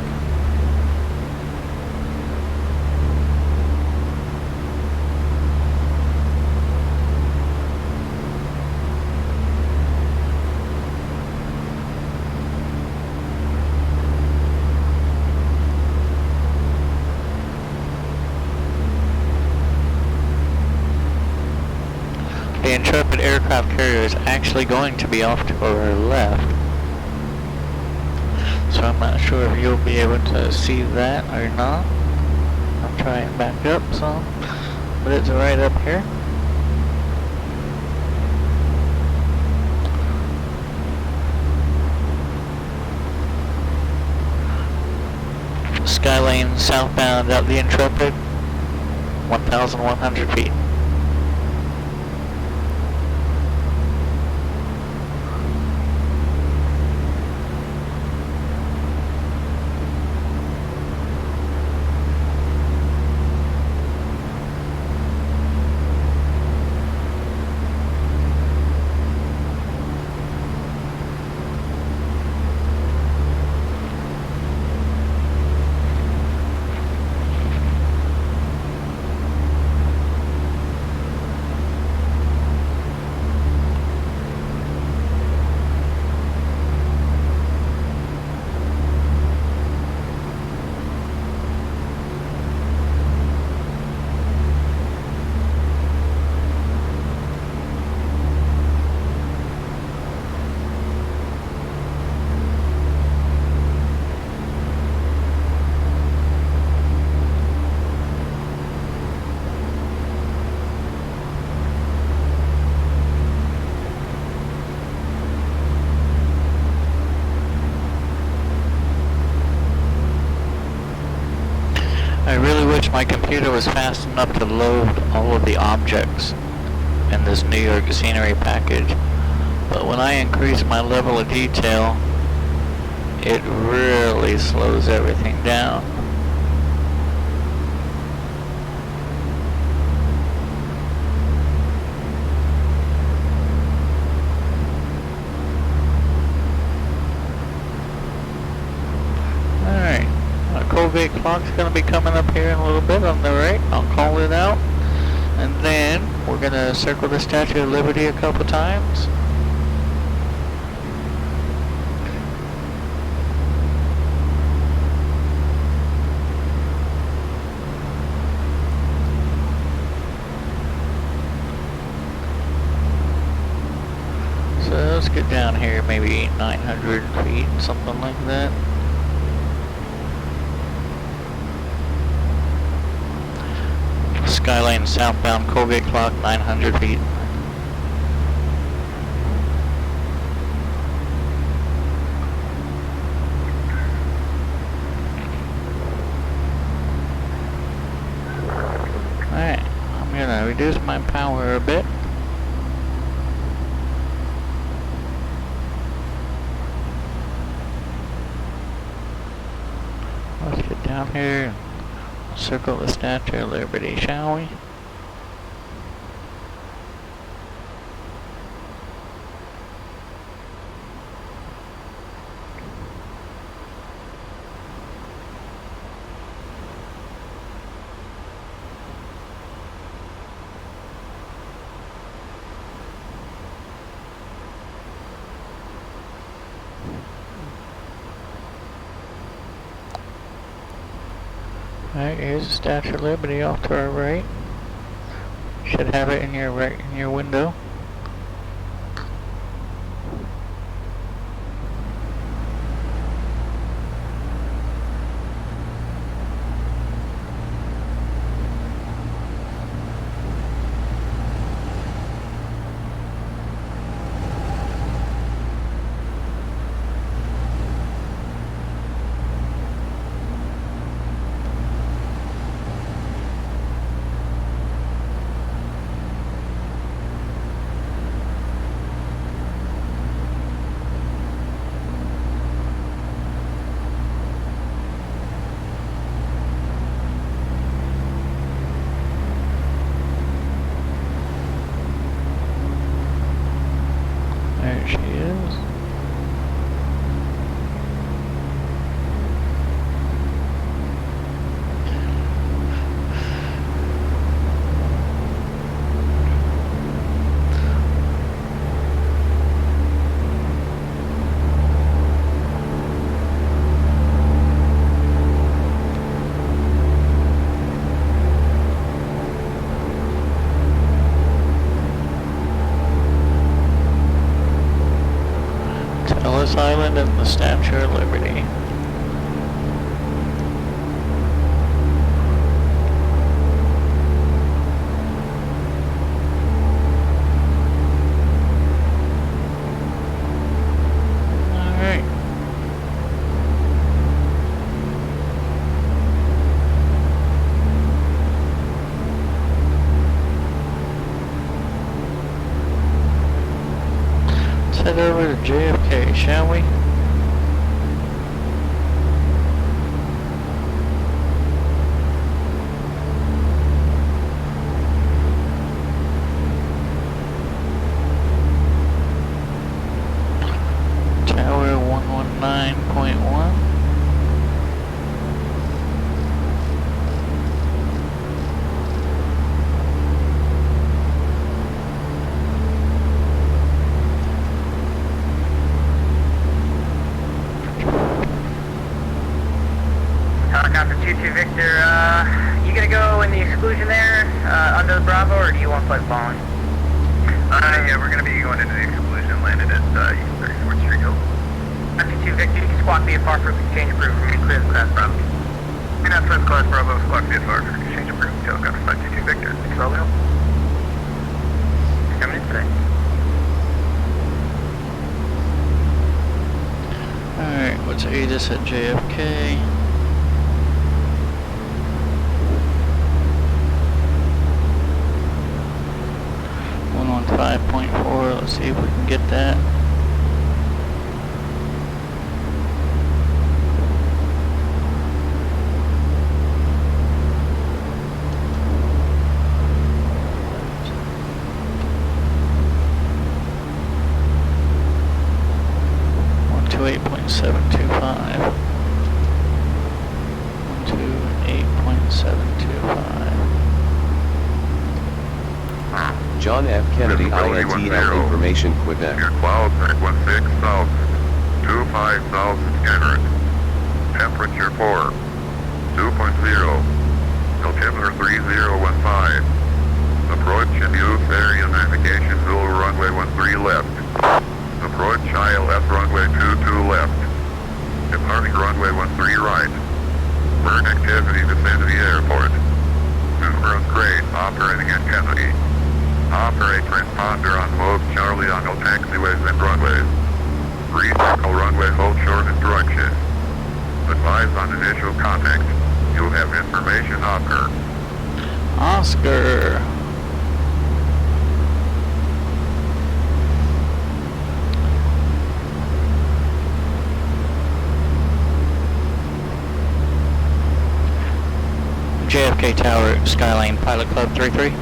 S1: The Intrepid aircraft carrier is actually going to be off to our left. So I'm not sure if you'll be able to see that or not. I'll try and back up some, but it's right up here. Skylane southbound out the Intrepid, 1,100 feet. wish my computer was fast enough to load all of the objects in this New York scenery package. But when I increase my level of detail, it really slows everything down. Alright, our Colgate clock's going to be coming up here in a little bit on the right. I'll call it out. And then we're going to circle the Statue of Liberty a couple times. So let's get down here, maybe 900 feet, something like that. Skyline southbound Colgate clock, 900 feet. Alright, I'm gonna reduce my power a bit. Let's get down here and circle the Statue of Liberty, shall we? Alright, here's the Statue of Liberty off to our right. Should have it in your window. There she is. Ellis Island and the Statue of Liberty. Alright. Let's head over to JFK, shall we? Tower 119.1.
S9: Helicopter 2-2 Victor, you gonna go in the exclusion there, under the Bravo, or do you want flight following? Yeah, we're gonna be going into the exclusion, landed at East 34th Street Hill. 2-2 Victor, you can squawk VFR for exchange approved, remain clear of class Bravo. You're not class Bravo, squawk VFR for exchange approved, helicopter 522 Victor, thanks all help. Coming in today.
S1: Alright, let's aid us at JFK. get that. To 8.725. 8.725.
S8: John F. Kennedy INTL Information Quebec.
S11: Your clouds at 16 south, 25 south scattered. Temperature 4, 2.0. Altimeter 3015. Approach and use area navigation Zulu runway 13 left. Approach ILS runway 22 left. Departing runway 13 right. Burn activity descend to the airport. Numerous grade operating at Kennedy. Operate transponder on move Charlie on all taxiways and runways. Recircle runway hold short instructions. Advise on initial contact. You have information Oscar.
S1: Oscar. JFK Tower, Skyline, Pilot Club 33.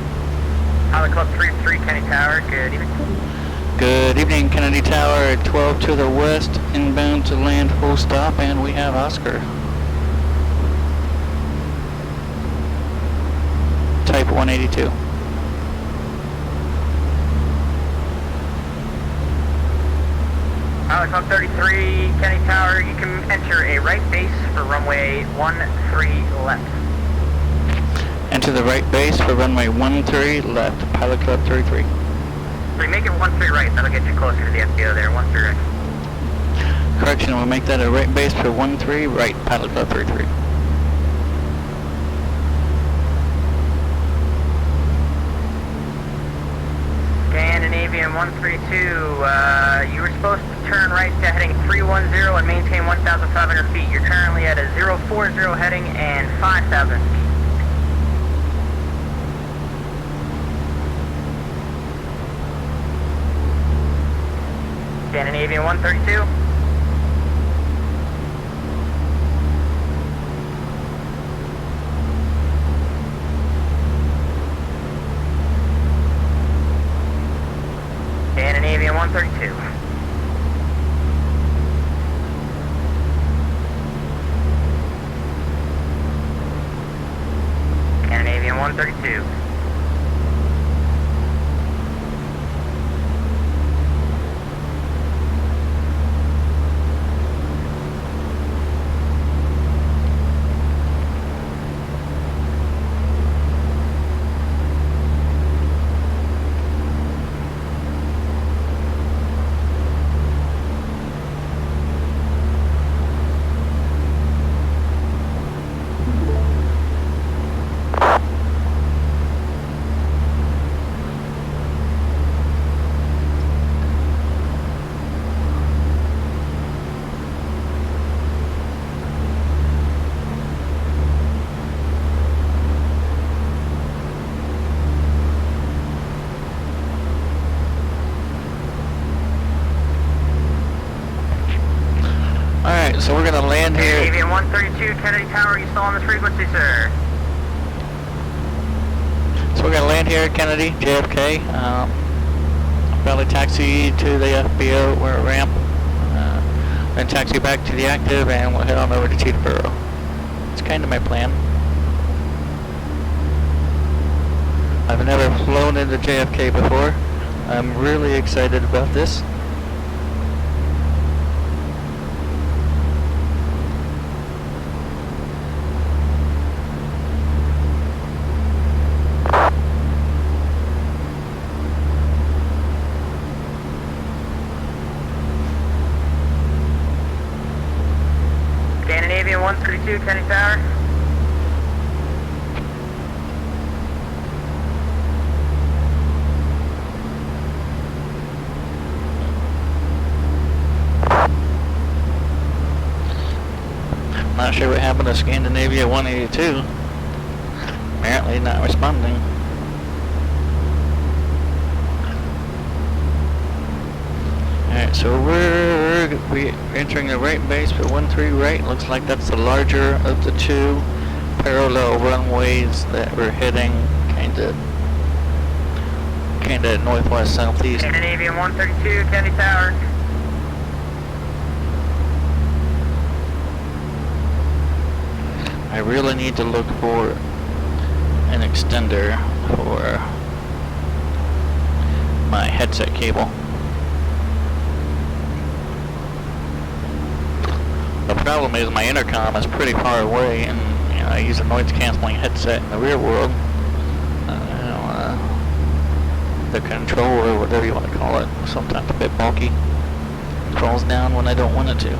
S9: Pilot Club 33, Kennedy Tower, good evening.
S1: Good evening, Kennedy Tower, 12 to the west, inbound to land, full stop, and we have Oscar. Type 182.
S9: Pilot Club 33, Kennedy Tower, you can enter a right base for runway 13 left.
S1: Enter the right base for runway 13 left, Pilot Club 33.
S9: So you make it 13 right, that'll get you closer to the FBO there, 13 right.
S1: Correction, we'll make that a right base for 13 right, Pilot Club 33.
S9: Scandinavian 132, you were supposed to turn right to heading 310 and maintain 1,500 feet. You're currently at a 040 heading and 5,000 feet. Scandinavian 132. Scandinavian 132. Scandinavian 132.
S1: So we're gonna land here.
S9: Avian 132, Kennedy Tower, you still on this frequency, sir?
S1: So we're gonna land here at Kennedy, JFK. Probably taxi to the FBO or a ramp. Then taxi back to the active, and we'll head on over to Teterboro. It's kind of my plan. I've never flown into JFK before. I'm really excited about this.
S9: Scandinavian 132, Kennedy Tower.
S1: Not sure what happened to Scandinavia 182. Apparently not responding. Alright, so we're entering the right base for 13 right. Looks like that's the larger of the two parallel runways that we're heading kinda northwest southeast.
S9: And Avian 132, Kennedy Tower.
S1: I really need to look for an extender for my headset cable. The problem is my intercom is pretty far away, and you know, I use a noise canceling headset in the rear world. The control, or whatever you want to call it, sometimes a bit bulky. Falls down when I don't want it to.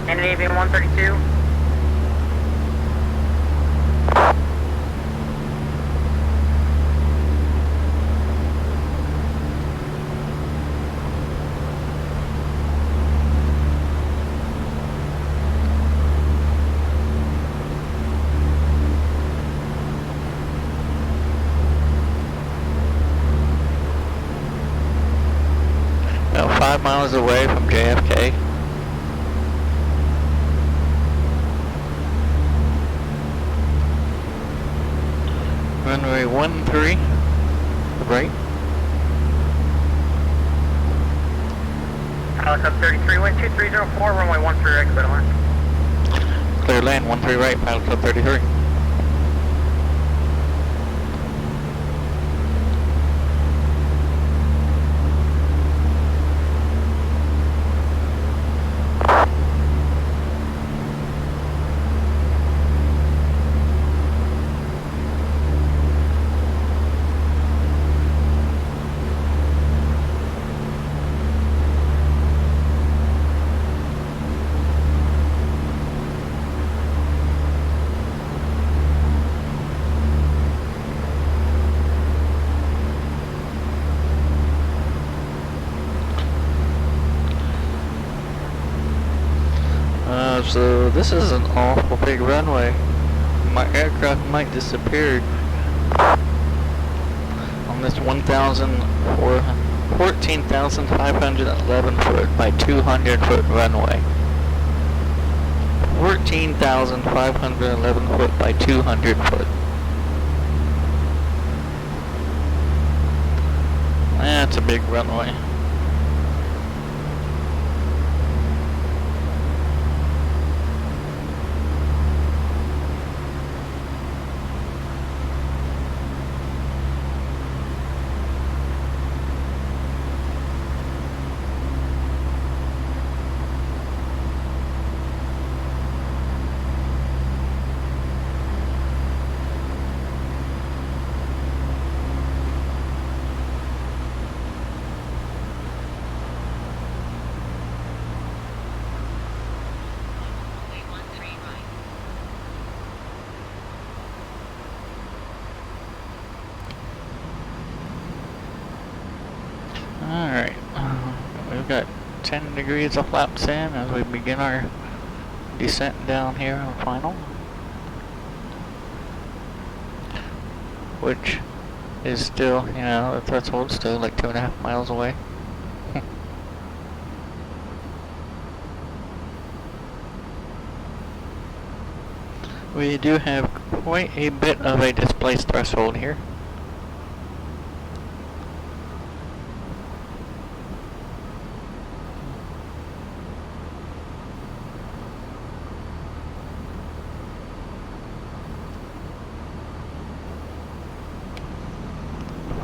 S9: And Avian 132.
S1: About 5 miles away from JFK. Runway 13, right.
S9: Pilot Club 33, wind 2304, runway 13 right, clear line.
S1: Clear land, 13 right, Pilot Club 33. So this is an awful big runway. My aircraft might disappear on this 14,511 foot by 200 foot runway. 14,511 foot by 200 foot. That's a big runway. Alright, we've got 10 degrees of flaps in as we begin our descent down here on final, which is still, you know, the threshold's still like 2.5 miles away. We do have quite a bit of a displaced threshold here.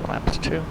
S1: Flaps 2.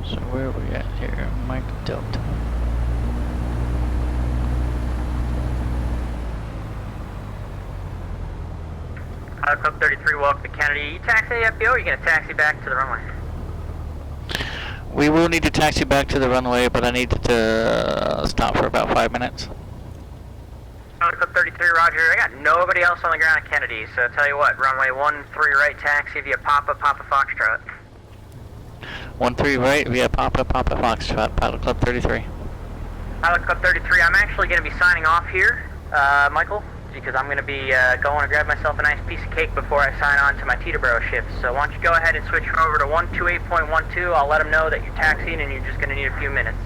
S1: So where are we at here? Mike Delta.
S9: Club 33, welcome to Kennedy. You taxi FBO, or are you going to taxi back to the runway?
S1: We will need to taxi back to the runway, but I need to stop for about 5 minutes.
S9: Club 33, roger. I got nobody else on the ground at Kennedy, so I'll tell you what, runway 13 right taxi via Papa Foxtrot.
S1: 13 right via Papa Foxtrot, Pilot Club 33.
S9: Pilot Club 33, I'm actually going to be signing off here, Michael, because I'm going to be going to grab myself a nice piece of cake before I sign on to my Teterboro shift. So why don't you go ahead and switch over to 128.12. I'll let them know that you're taxiing and you're just going to need a few minutes.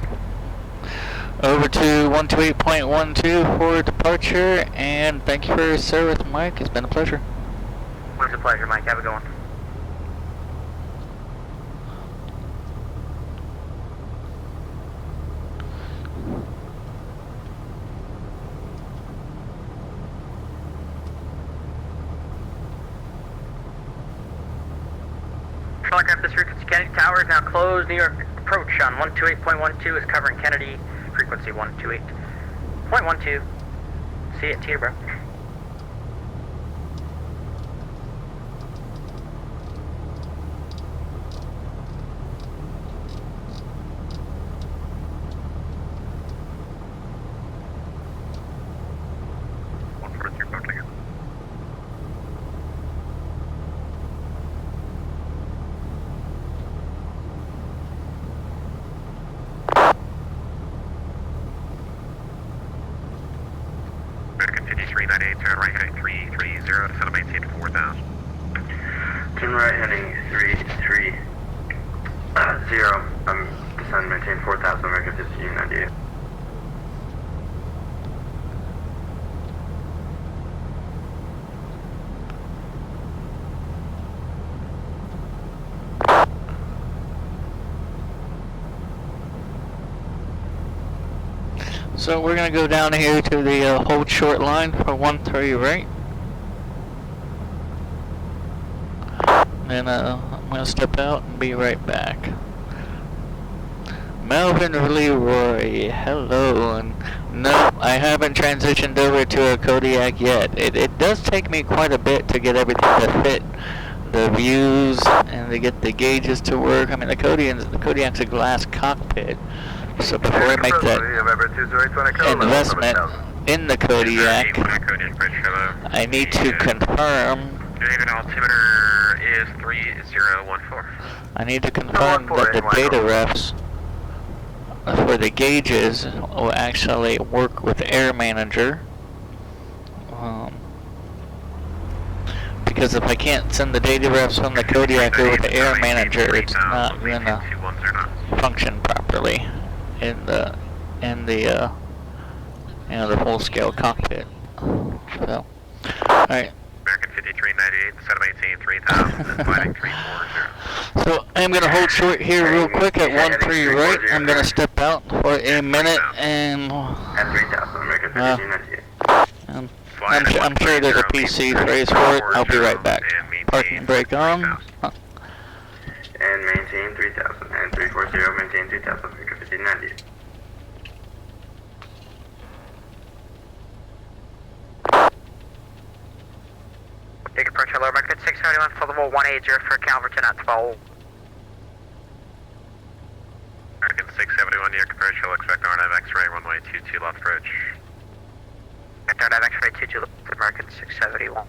S1: Over to 128.12 for departure, and thank you for your service, Mike. It's been a pleasure.
S9: It was a pleasure, Mike. Have a good one. Telegraph this frequency, Kennedy Tower is now closed. New York approach on 128.12 is covering Kennedy, frequency 128.12. See you at Teterboro.
S10: Turn right heading 330 to set maintain 4000.
S13: Turn right heading 330. Descend maintain 4000, American 1598.
S1: So we're going to go down here to the hold short line for 13 right. And I'm going to step out and be right back. Melvin Leroy, hello. And no, I haven't transitioned over to a Kodiak yet. It does take me quite a bit to get everything to fit the views and to get the gauges to work. I mean, the Kodiak's a glass cockpit. So before I make that investment in the Kodiak, I need to confirm.
S10: Altimeter is 3014.
S1: I need to confirm that the data refs for the gauges will actually work with Air Manager. Because if I can't send the data refs from the Kodiak over to Air Manager, it's not gonna function properly in the the full scale cockpit. So, alright.
S10: American 5398, set of 18 3000, flight 340.
S1: So I'm gonna hold short here real quick at 13 right. I'm gonna step out for a minute and I'm sure there's a PC phrase for it. I'll be right back. Parking brake on.
S13: And maintain 3000 and 340, maintain 2000, American 1598.
S9: Take approach, hello, American 671, for the 180 for Calverton at 12.
S10: American 671, New York approach, you'll expect RNF X-ray, runway 22 left approach.
S9: RNF X-ray 22 left, American 671.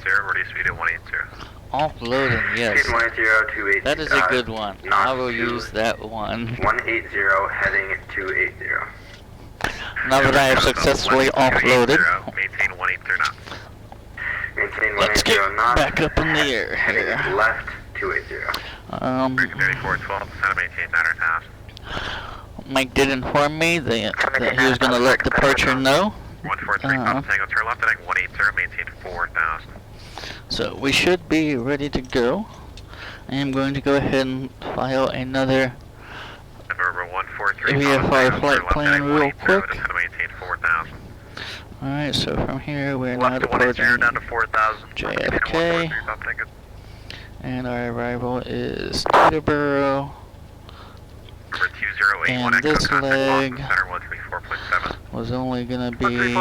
S10: ready speed at 180.
S1: Offloading, yes.
S13: Speed 180, 280.
S1: That is a good one. I will use that one.
S13: 180, heading 280.
S1: Now that I have successfully offloaded,
S10: Maintain 180 knots.
S13: Maintain 180
S1: let's get
S13: knots.
S1: back up in the air
S13: Heading
S1: here.
S13: left 280.
S10: American 3412, descend maintain 9,000.
S1: Mike did inform me that he was going to let the departure know.
S10: 143 Papa Tango, turn left heading 180, maintain 4,000.
S1: So we should be ready to go. I am going to go ahead and file another VFR flight plan real quick. Alright, so from here we're now departing JFK. And our arrival is Teterboro. And this leg was only going to be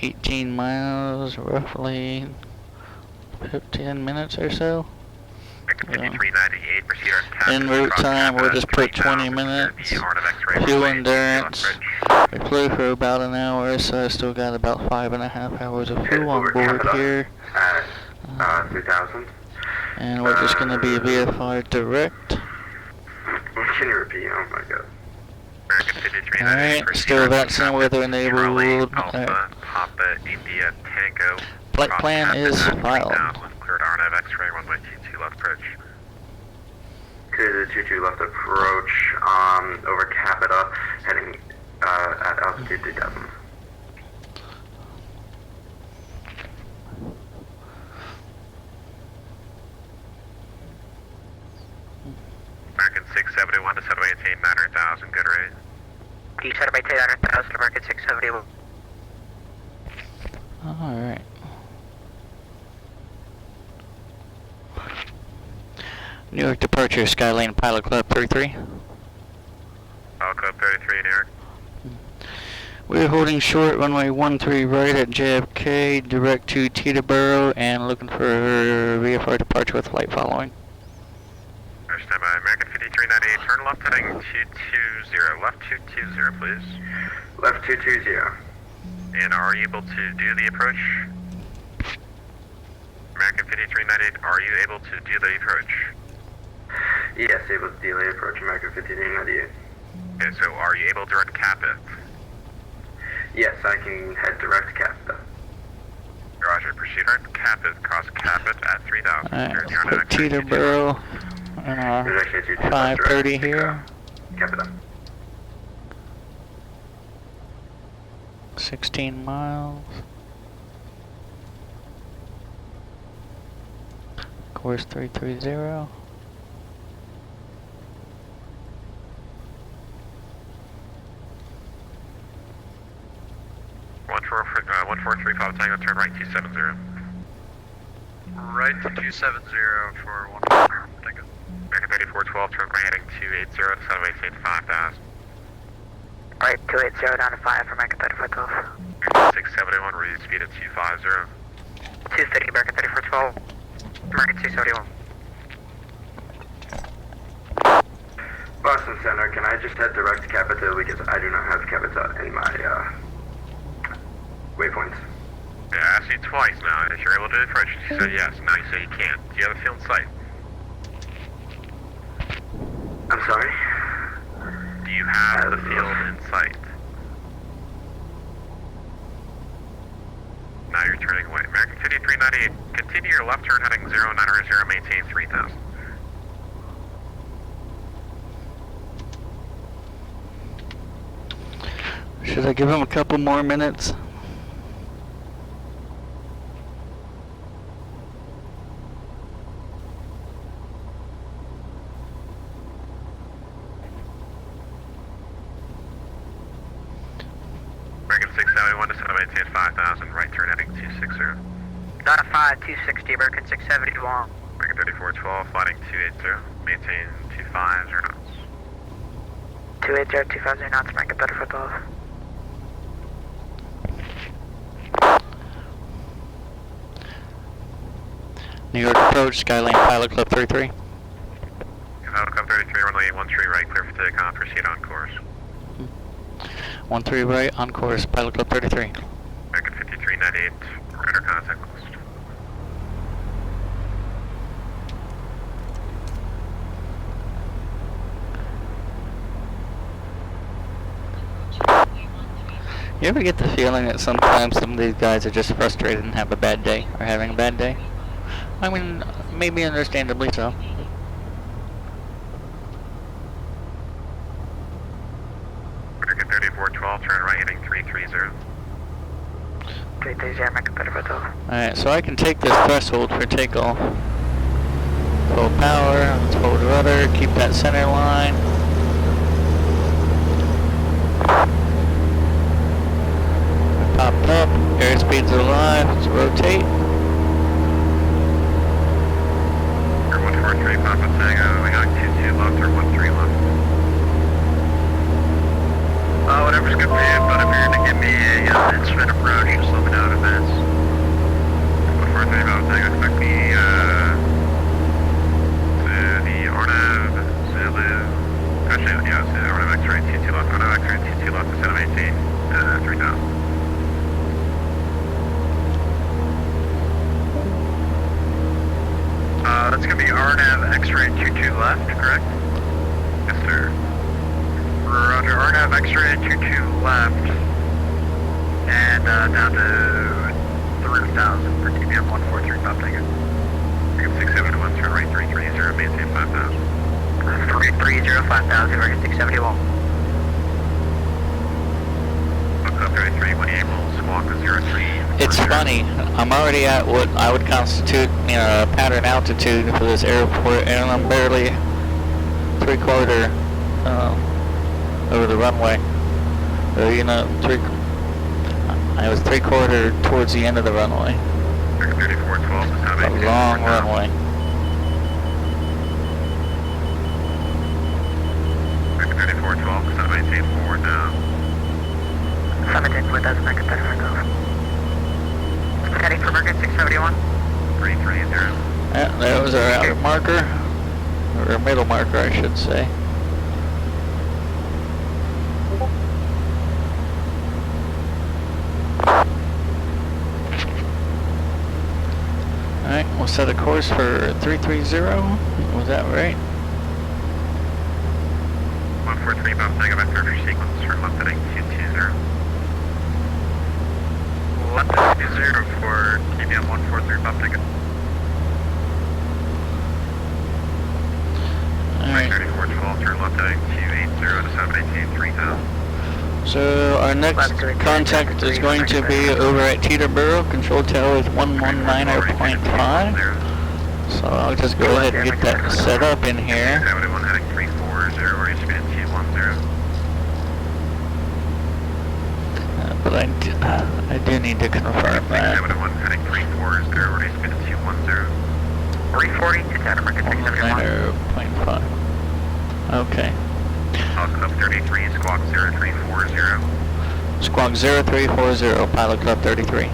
S1: 18 miles, roughly 15 minutes or so. En route time, we'll just put 20 minutes. Fuel endurance. We flew for about an hour, so I still got about 5.5 hours of fuel on board here.
S13: 3000.
S1: And we're just going to be VFR direct.
S13: Can you repeat? Oh my god.
S1: Alright, still vaccine weather enabled.
S10: Papa India Tango.
S1: Flight plan is filed.
S10: Cleared RNAV X-ray, runway 22 left approach.
S13: Clear the 22 left approach, over Capita, heading at altitude 3000.
S10: American 671 to set maintain 900,000, good rate.
S9: You set maintain 900,000, American 671.
S1: Alright. New York departure, Skylane Pilot Club 33.
S10: Pilot Club 33, New York.
S1: We're holding short, runway 13 right at JFK, direct to Teterboro, and looking for VFR departure with flight following.
S10: Stand by, American 5398, turn left heading 220, left 220 please.
S13: Left 220.
S10: And are you able to do the approach? American 5398, are you able to do the approach?
S13: Yes, able to delay approach, American 5398.
S10: Okay, so are you able to direct Capit?
S13: Yes, I can head direct Capita.
S10: Roger, proceed direct Capit, cross Capit at 3000.
S1: Alright, Teterboro, 5:30 here.
S13: Capita.
S1: 16 miles. Course 330.
S10: One four three Papa Tango, turn right 270. Right 270 for 1 Tango. American 3412, turn right heading 280, set maintain 5000.
S9: Right, 280 down to 5 for American 3412.
S10: American 671, reduce speed at 250.
S9: 250, American 3412. American 671.
S13: Boston Center, can I just head direct Capita because I do not have Capita in my waypoints?
S10: Yeah, I asked you twice now if you're able to approach. You said yes, now you say you can't. Do you have a field in sight?
S13: I'm sorry?
S10: Do you have the field in sight? Now you're turning away. American 5398, continue your left turn heading 0900, maintain 3000.
S1: Should I give him a couple more minutes?
S10: American 671 to set maintain 5000, right turn heading 260.
S9: Down to 5, 260, American 671.
S10: American 3412, flying 280, maintain 250 knots.
S9: 280, 250 knots, American 3412.
S1: New York approach, Skylane Pilot Club 33.
S10: Pilot Club 33, runway 13 right, clear for takeoff, proceed on course.
S1: 13 right, on course, Pilot Club 33.
S10: American 5398, radar contact lost.
S1: You ever get the feeling that sometimes some of these guys are just frustrated and have a bad day, or having a bad day? I mean, maybe understandably so.
S10: American 3412, turn right heading 330.
S9: 330, American Teterboro.
S1: Alright, so I can take this threshold for takeoff. Full power, let's hold rudder, keep that center line. Popped up, airspeed's alive, let's rotate.
S10: You're 143, Papa Tango, we got 22 left or 13 left. Whatever's good for you, but if you're gonna give me a instrument approach, just let me know in advance. 143, Papa Tango, expect me to the Arnav, Zulu, actually, yeah, to the Arnav X-ray 22 left, Arnav X-ray 22 left, to 718, 3000. That's going to be RNAV X-ray 22 left, correct? Yes, sir. Roger, RNAV X-ray 22 left, and down to 3,000 for TBM 143, Bob, take it. 671, turn right 330, maintain 5,000. 330, 5,000, we're 671. Up 33, 1 April, squawk 03.
S1: It's funny, I'm already at what I would constitute, you know, a pattern altitude for this airport, and I'm barely 3/4 over the runway. You know, I was 3/4 towards the end of the runway.
S10: 3412 is how
S1: a long runway.
S10: 3412 is how maintain forward now.
S9: 17 with us, American Teterboro. Heading for American 671.
S10: 330.
S1: Yeah, that was our outer marker, or our middle marker, I should say. Alright, we'll set a course for 330. Was that right?
S10: 143, Bob, take about for sequence for left heading 220. Left heading 20 for TBM 143, Bob, take it.
S1: Alright.
S10: 3412, turn left heading 280 to 718, 3000.
S1: So our next contact is going to be over at Teterboro. Control tower is 119.5. So I'll just go ahead and get that set up in here.
S10: 71 heading 340, or you speed 210.
S1: But I do need to confirm that.
S10: 71 heading 340, or you speed 210.
S9: 340 to Teterboro, 671.
S1: 119.5. Okay.
S10: Pilot Club 33, Squawk 0340.
S1: Squawk 0340, Pilot Club 33.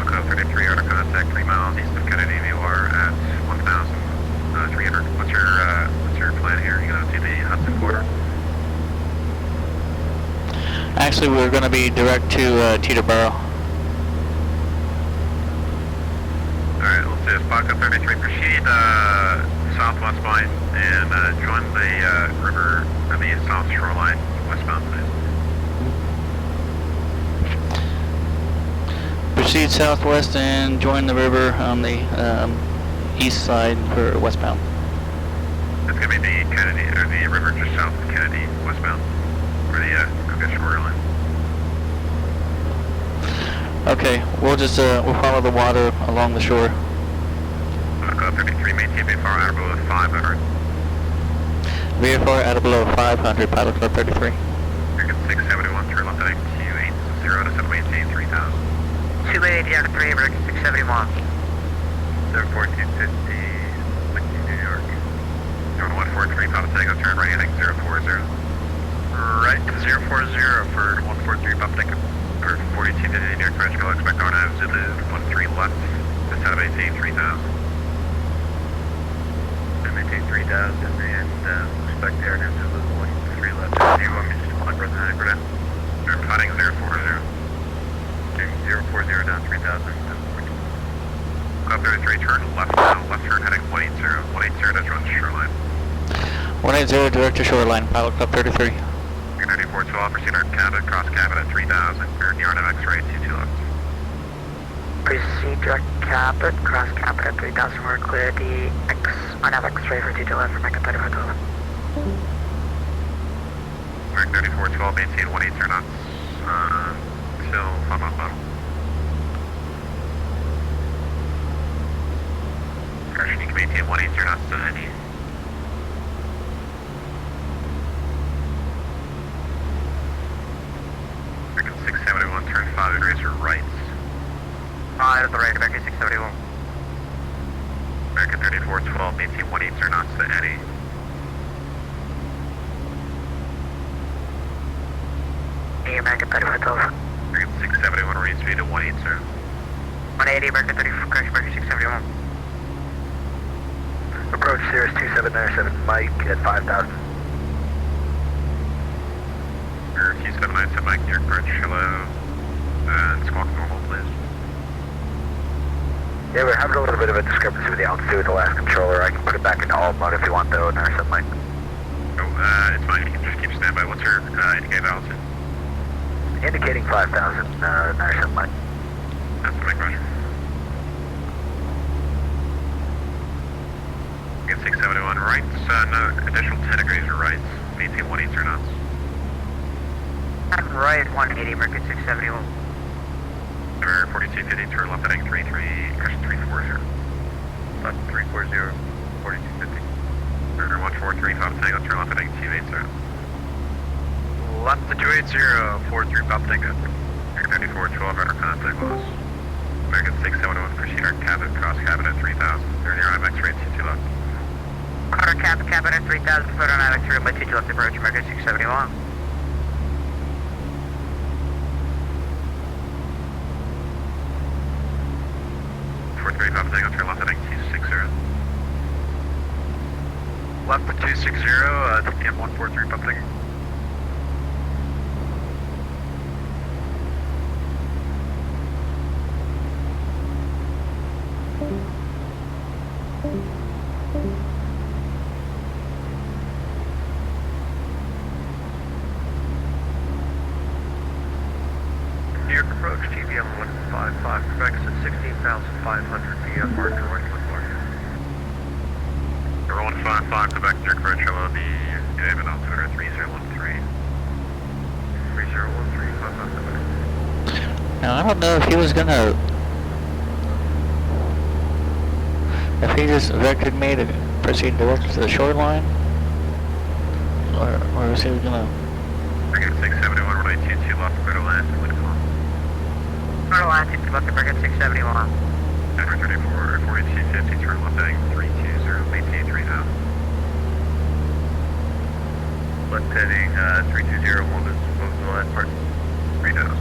S10: Club 33, auto contact 3 miles east of Kennedy. You are at 1,300. What's your plan here? You gonna do the Hudson border?
S1: Actually, we're going to be direct to Teterboro.
S10: Alright, let's do Squawk 33. Proceed southwest line and join the river on the south shoreline, westbound please.
S1: Proceed southwest and join the river on the east side for westbound.
S10: It's going to be the Kennedy, or the river just south of Kennedy, westbound, for the shoreline.
S1: Okay, we'll just we'll follow the water along the shore.
S10: Club 33, maintain Vfr out below 500.
S1: Vfr out below 500, Pilot Club 33.
S10: American 671, turn left heading 280 to 718, 3000.
S9: 280 out of 3, American 671.
S10: 04250, New York. Going 143, Papa Tango, turn right heading 040. Right 040 for 143, Papa Tango. For 4250 New York, French, expect on have Zulu 13 left to 718, 3000. And maintain maintain 3000 and expect air to Zulu 1 3 left. Do you want me to just climb run that down? You're fighting 040. 040 down 3000. Club 33, turn left now, left turn heading 180. 180 does run to shoreline.
S1: 180 direct to shoreline, Pilot Club 33.
S10: 9412, proceed our cabin, cross cabin at 3000, clear yard of X-ray 22 left.
S9: Proceed direct cabin, cross cabin at 3000, we're clear the X on X-ray for 22 left for Mecca 35 Hotel.
S10: American 9412, maintain 180 knots till 5 mile bottom. Correction, you can maintain 180 knots to any. American 671, turn 5 degrees to right.
S9: 5 to the right, American 671.
S10: American 3412, maintain 180 knots to any.
S9: American 35 Hotel.
S10: American 671, read speed to 180.
S9: 180, American 34, correction, American 671. Approach Cirrus 2797, Mike at 5000.
S10: Q 797 Mike, near approach, hello. And squawk normal, please.
S9: Yeah, we're having a little bit of a discrepancy with the altitude with the last controller. I can put it back into alt mode if you want though, or something like.
S10: Oh, it's fine, you can just keep standby. What's your indicated altitude?
S9: Indicating 5000, or something like.
S10: That's the Mike, roger. Get 671 right, no, additional 10 degrees to right, maintain 180 knots.
S9: Right, 180, American 671.
S10: Number 4250, turn left heading 33, correction 340. Left 340, 4250. Turn 1435 Tango, turn left heading 280. Left to 280, 43 Pop Tango. American 9412, radar contact loss. American 671, proceed our cabin, cross cabin at 3000. Turn your IMX rate 22 left.
S9: Quarter cabin at 3000, put on IMX room by 2 left approach, American 671.
S10: Papa Tango, turn left heading 260. Left to 260, TPM 143 Papa Tango. New York approach, TPM 155, corrects at 16,500 Vfr to right 155, Quebec, New York approach, hello, the David altimeter 3013. 3013, 557.
S1: Now, I don't know if he was gonna... If he just directed me to proceed direct to the shoreline, or was he gonna...
S10: American 671, runway 22 left, clear to land, wind calm.
S9: Clear to land, 22 left, American 671.
S10: Number 34, 4250, turn left heading 320, maintain 3 now. Left heading 320, one is supposed to the last part, 3000.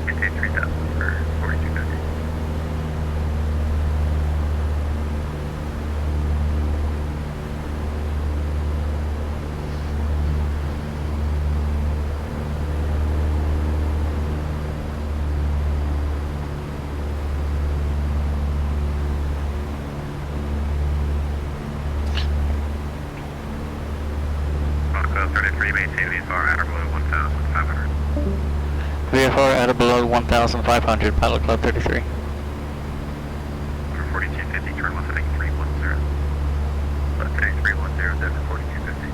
S10: Maintain 3000 for 4250.
S1: VFR at or below 1,500, Pilot Club 33.
S10: 4250, turn left heading 310. Left heading 310, Denver 4250.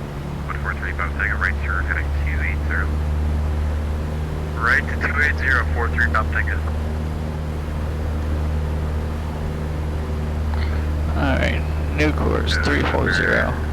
S10: 1435, Tango, right turn heading 280. Right to 280, 43 Pop Tango.
S1: Alright, new course 340.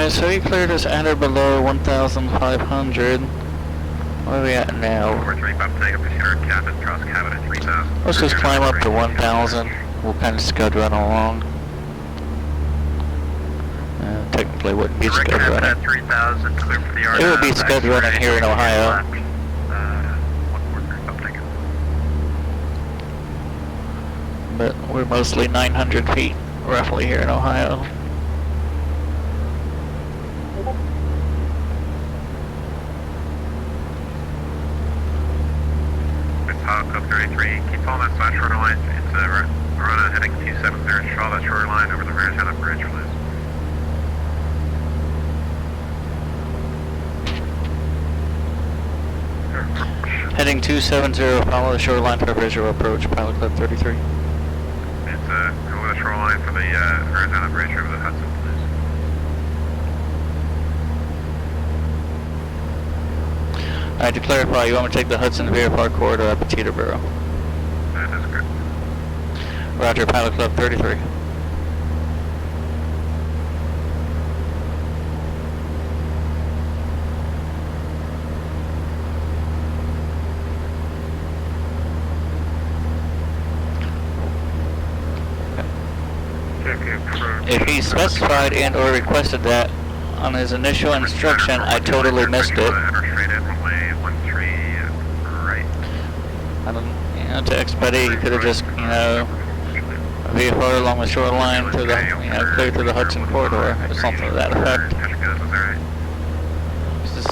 S1: Alright, so he cleared us at or below 1,500. Where are we at now?
S10: 435 take up to your cabin, cross cabin at 3,000.
S1: Let's just climb up to 1,000. We'll kind of scud run along. Technically wouldn't be scud running.
S10: At 3,000, clear for the yard.
S1: It would be scud running here in Ohio.
S10: 1435 take up.
S1: But we're mostly 900 feet, roughly, here in Ohio.
S10: Club 33, keep following that side shorter line. It's we're on a heading 270. Follow that shorter line over the Maritana Bridge, please.
S1: Heading 270, follow the shoreline for visual approach, Pilot Club 33.
S10: It's over the shoreline for the Maritana Bridge over the Hudson, please.
S1: Alright, to clarify, you want me to take the Hudson Vfr corridor up to Teterboro?
S10: That is good.
S1: Roger, Pilot Club 33. If he specified and or requested that on his initial instruction, I totally missed it. I don't, you know, to expedite, you could have just, you know, VFR along the shoreline through the, you know, clear through the Hudson corridor or something to that effect. Just,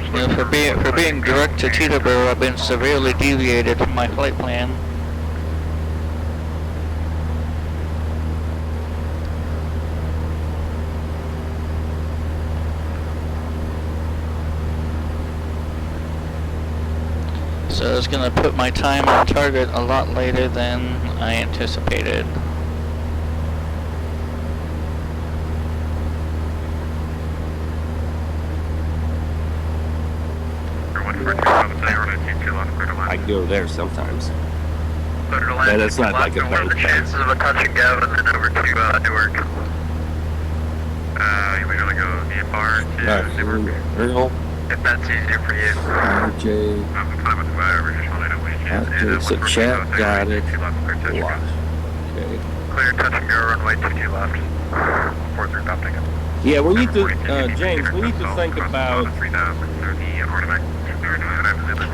S1: you know, for being direct to Teterboro, I've been severely deviated from my flight plan. So it's going to put my time on target a lot later than I anticipated.
S4: I go there sometimes. And it's not like a bank.
S10: Chances of a touch and go and then over to Newark. We're going to go VFR to Newark.
S14: Earl.
S10: If that's easier for you.
S14: RJ.
S10: I'm fine with whatever, just want to know
S14: So chat got it.
S10: Okay. Clear touch and go, runway 22 left. 435 ticket.
S4: Yeah, we need to, James, we need to think about...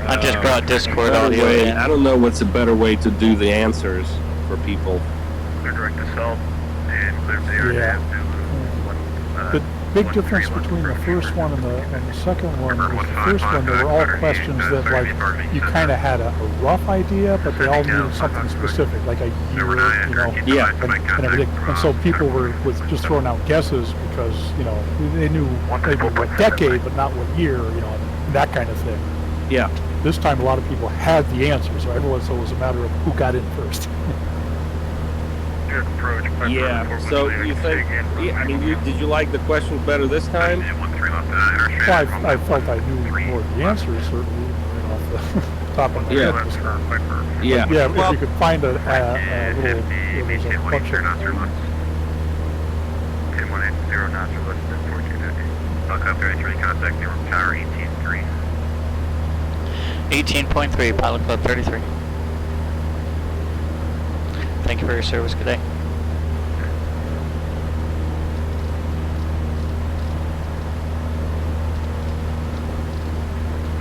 S1: I just brought Discord audio in.
S4: I don't know what's a better way to do the answers for people.
S10: Clear direct assault and clear the area.
S15: The big difference between the first one and the second one was the first one, there were all questions that, like, you kind of had a rough idea, but they all needed something specific, like a year, you know, and everything. And so people were just throwing out guesses because, you know, they knew maybe what decade, but not what year, you know, that kind of thing.
S4: Yeah.
S15: This time a lot of people had the answer, so it was a matter of who got in first.
S4: Yeah, so you think, I mean, did you like the questions better this time?
S15: Well, I felt I knew more of the answers, certainly, you know, off the top of my head this time.
S4: Yeah.
S15: Yeah,
S4: well,
S15: if you could find a little, there was a bunch of...
S10: 180 knots or less than 1450. Helicopter 33, contact Newark Tower 18.3.
S1: 18.3, Pilot Club 33. Thank you for your service. Good day.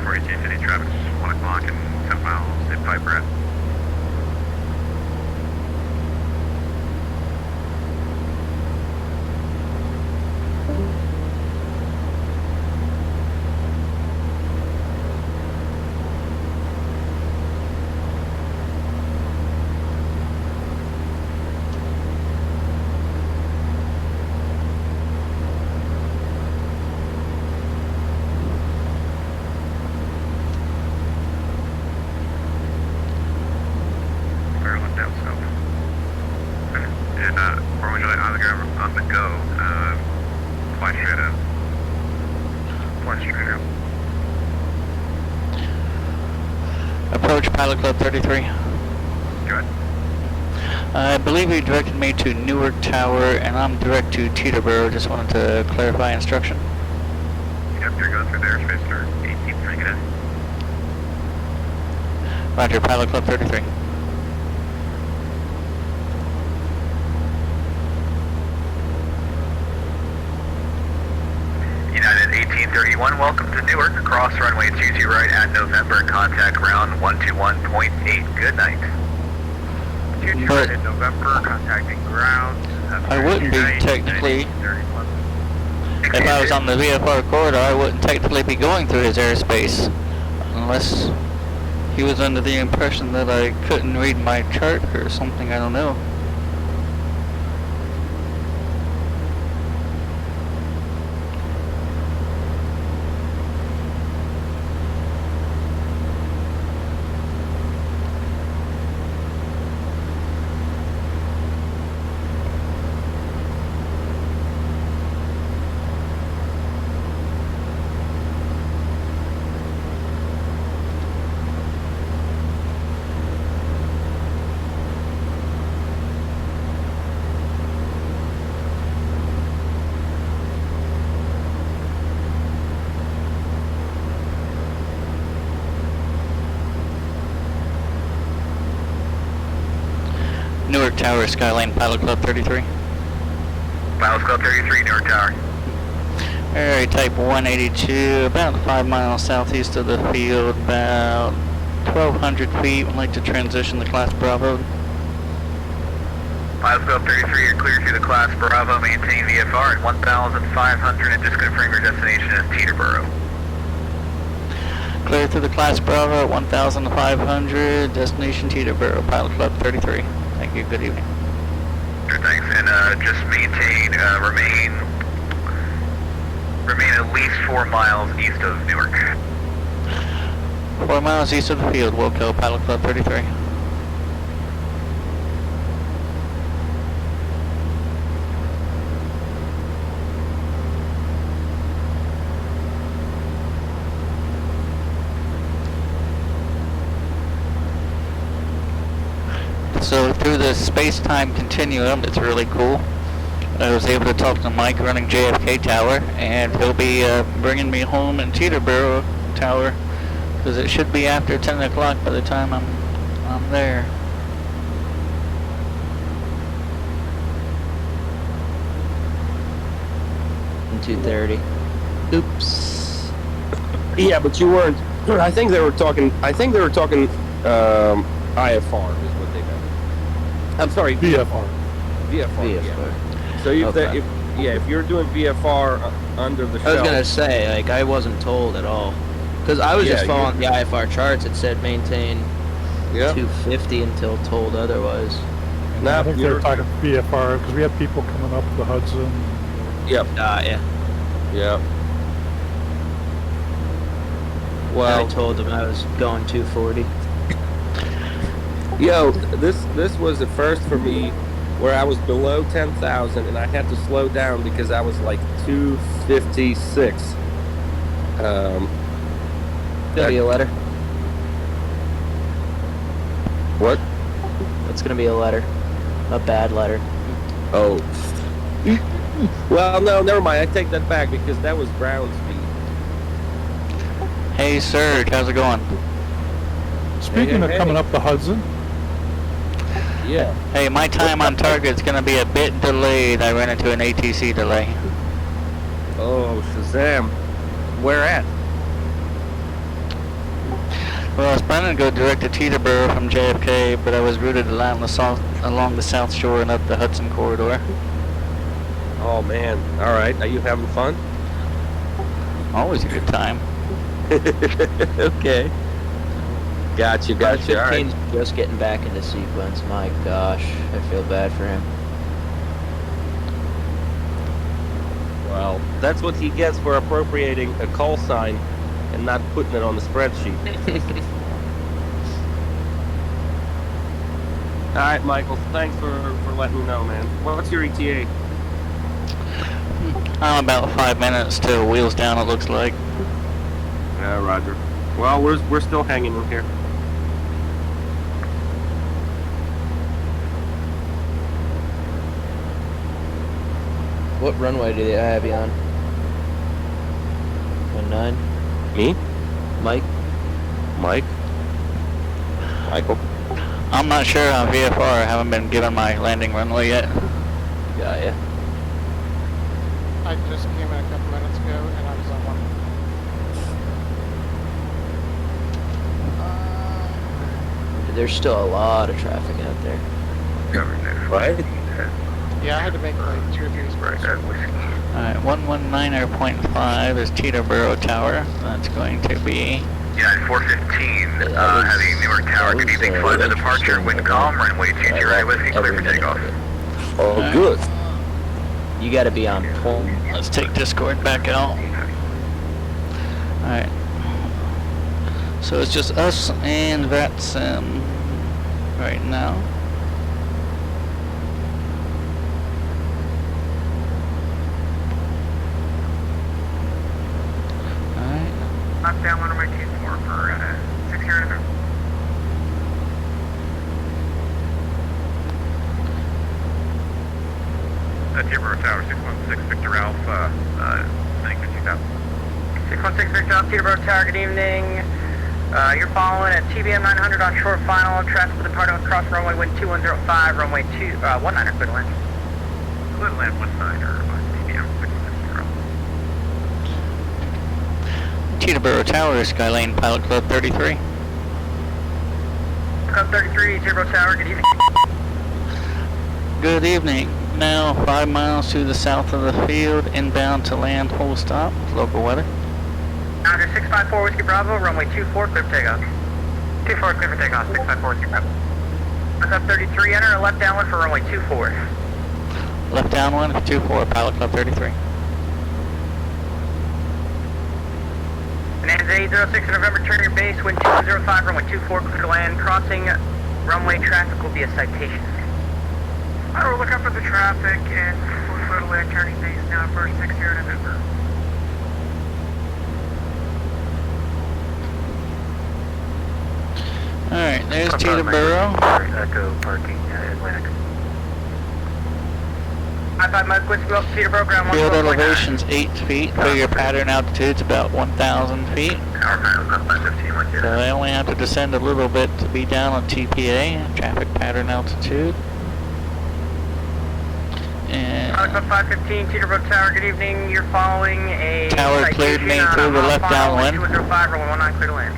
S10: For 1850 traffic, 1 o'clock and 10 miles in Piper.
S1: Approach Pilot Club 33.
S10: Good.
S1: I believe he directed me to Newark Tower, and I'm direct to Teterboro. Just wanted to clarify instruction.
S10: Yep, you're going through the airspace, sir. 18-3, good.
S1: Roger, Pilot Club 33.
S9: United 1831, welcome to Newark. Cross runway 22 right at November. Contact ground 121.8. Good night.
S10: 22 right in November, contacting ground.
S1: I wouldn't be technically, if I was on the VFR corridor, I wouldn't technically be going through his airspace, unless he was under the impression that I couldn't read my chart or something, I don't know. Newark Tower, Skyline, Pilot Club 33.
S9: Pilot Club 33, Newark Tower.
S1: Alright, type 182, about 5 miles southeast of the field, about 1,200 feet. Would like to transition to Class Bravo.
S9: Pilot Club 33, you're clear through the Class Bravo. Maintain VFR at 1,500 and just confirm your destination is Teterboro.
S1: Clear through the Class Bravo at 1,500, destination Teterboro, Pilot Club 33. Thank you, good evening.
S9: Sure, thanks, and just maintain, remain at least 4 miles east of Newark.
S1: 4 miles east of the field, Wilco, Pilot Club 33. So through the space-time continuum, it's really cool. I was able to talk to Mike running JFK Tower, and he'll be bringing me home in Teterboro Tower, because it should be after 10 o'clock by the time I'm there.
S6: In 2:30. Oops.
S4: Yeah, but you weren't. I think they were talking. IFR is what they meant. I'm sorry.
S15: VFR.
S4: VFR. Yeah. So if you're doing VFR under the
S6: I was
S4: shelf,
S6: gonna say, like, I wasn't told at all, because I was just following the IFR charts. It said maintain 250 until told otherwise.
S15: I think they were talking VFR because we had people coming up the Hudson.
S4: Yep.
S6: Yeah.
S4: Yep.
S6: Well, I told them I was going 240.
S4: Yo, this was the first for me where I was below 10,000 and I had to slow down because I was like 256.
S6: Gonna be a letter.
S4: What?
S6: It's gonna be a letter. A bad letter.
S4: Oh. Well, no, never mind. I take that back because that was ground speed.
S1: Hey, Serge, how's it going?
S15: Speaking of coming up the Hudson.
S4: Yeah.
S1: Hey, my time on target's gonna be a bit delayed. I ran into an ATC delay.
S4: Oh, Shazam. Where at?
S1: Well, I was planning to go direct to Teterboro from JFK, but I was routed along the south shore and up the Hudson corridor.
S4: Oh man. Alright. Are you having fun?
S1: Always a good time.
S4: Okay. Gotcha. All right.
S6: Just getting back into sequence. My gosh, I feel bad for him.
S4: Well, that's what he gets for appropriating a call sign and not putting it on the spreadsheet. All right, Michael. Thanks for letting me know, man. What's your ETA?
S1: I'm about 5 minutes till wheels down, it looks like.
S4: Yeah, Roger. Well, we're still hanging in here.
S6: What runway do they have you on? 19?
S4: Me?
S6: Mike?
S4: Michael?
S1: I'm not sure on VFR. I haven't been given my landing runway yet.
S6: Got ya.
S16: I just came in a couple minutes ago and I was on one.
S6: There's still a lot of traffic out there.
S4: Right?
S16: Yeah, I had to make like 2 or 3 spreads.
S1: Alright, 119.5 is Teterboro Tower. That's going to be...
S10: United 415, heading Newark Tower. Good evening, flight to departure, wind calm, runway 23 Whiskey, clear for takeoff.
S4: Oh, good.
S6: You gotta be on point.
S1: Let's take Discord back out. Alright. So it's just us and VATSIM right now. Alright.
S9: Knock down one of my teams more for 6 here and
S10: Teterboro Tower, 616 Victor Alpha, heading to 2000.
S9: 616 Victor Alpha, Teterboro Tower, good evening. You're following at TBM 900 on short final. Traffic with departing across runway wind 2105, runway 19 clear to land.
S10: Clear to land 19 on TBM 660.
S1: Teterboro Tower, Skylane Pilot Club 33.
S9: Club 33, Teterboro Tower, good evening.
S1: Good evening. Now 5 miles to the south of the field, inbound to land, full stop, local weather.
S9: Under 654 Whiskey Bravo, runway 24, clear for takeoff. 24, clear for takeoff, 654 Whiskey Bravo. Club 33, enter a left downwind for runway 24.
S1: Left downwind, 24, Pilot Club 33.
S9: Nan's 806 November, turn your base, wind 2105, runway 24, clear to land. Crossing runway traffic will be a citation.
S10: I will look up for the traffic and we'll clear to land, turning base now for 6 here November.
S1: Alright, there's Teterboro.
S10: Echo parking Atlantic.
S9: I-5 Mike Whiskey up Teterboro, ground 1.
S1: Field elevation's 8 feet, so your pattern altitude's about 1,000 feet. So they only have to descend a little bit to be down on TPA, traffic pattern altitude. And
S9: Club 515, Teterboro Tower, good evening. You're following a
S1: tower cleared main through the left downwind.
S9: 2105, runway 19, clear to land.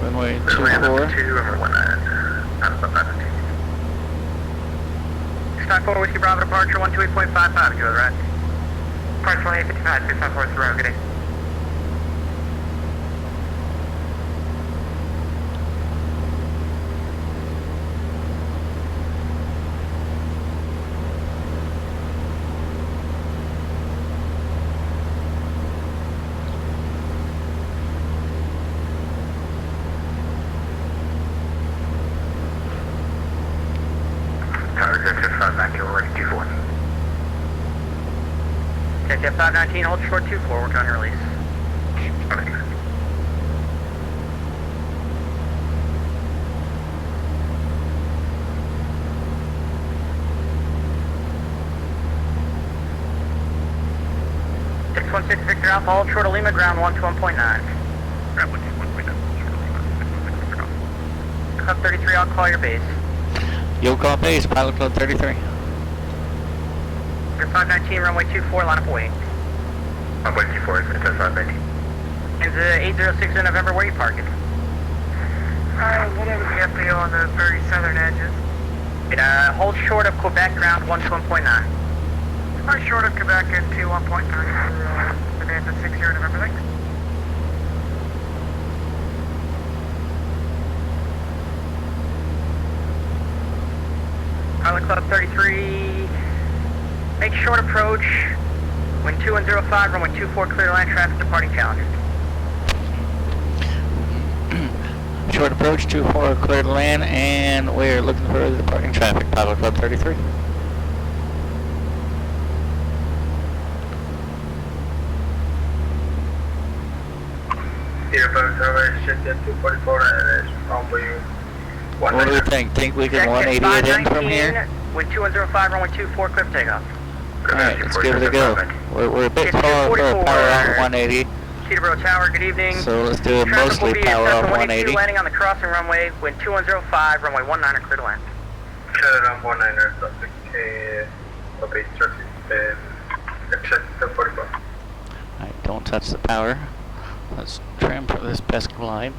S1: Runway 24.
S9: 654 Whiskey Bravo departure, 128.55, enjoy the ride. Departure 2855, 654 through, good day. Check 519, hold short 24, work on your release. Six 616 Victor Alpha, hold short of Lima, ground 1 to 1.9. Ground 1 to 1.9, short of Lima, 616 Victor Alpha. Club 33, I'll call your base.
S1: You'll call base, Pilot Club 33.
S9: 519, runway 24, line up away.
S10: Runway 24, it's 519.
S9: And the 806 in November, where are you parking?
S10: Whatever the FBO on the very southern edges.
S9: It hold short of Quebec, ground 1 to 1.9.
S10: Short of Quebec into 1.9 for Bonanza 6 here in November, thanks.
S9: Pilot Club 33, make short approach, wind 2105, runway 24, clear land, traffic departing Challenger.
S1: Short approach, 24, clear to land, and we're looking for the departing traffic, Pilot Club 33. What do we think? Think we can 180 it in from here?
S9: Wind 2105, runway 24, clear for takeoff.
S1: Alright, let's give it a go. We're a bit far for a power off 180.
S9: Teterboro Tower, good evening.
S1: So let's do it mostly power off 180.
S9: Landing on the crossing runway, wind 2105, runway 19er, clear to land.
S13: Shut it on 19er, suspect K, obey circuit, check 44.
S1: Alright, don't touch the power. Let's trim for this best glide.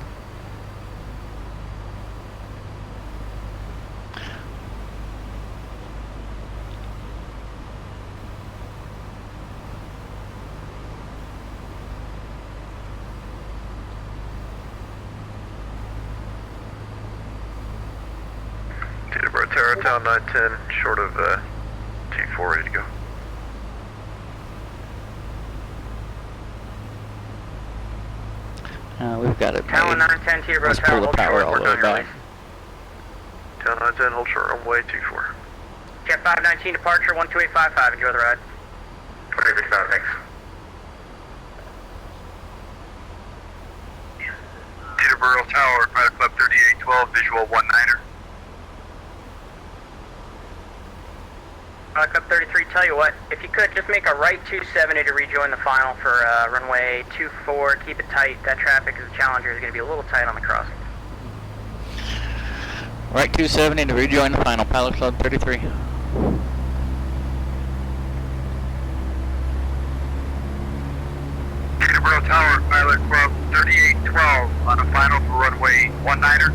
S10: Teterboro Tower, Town 910, short of 24, ready to go.
S1: We've got it made.
S9: Tower 910, Teterboro
S1: Let's
S9: Tower,
S1: pull the power all the way back.
S10: Town 910, hold short runway 24.
S9: Jet 519 departure, 12855, enjoy the ride.
S13: 2855, thanks.
S10: Teterboro Tower, Pilot Club 3812, visual 19er.
S9: Pilot Club 33, tell you what, if you could, just make a right 270 to rejoin the final for runway 24, keep it tight. That traffic as a Challenger is going to be a little tight on the crossing.
S1: Right 270 to rejoin the final, Pilot Club 33.
S10: Teterboro Tower, Pilot Club 3812, on a final for runway 19er.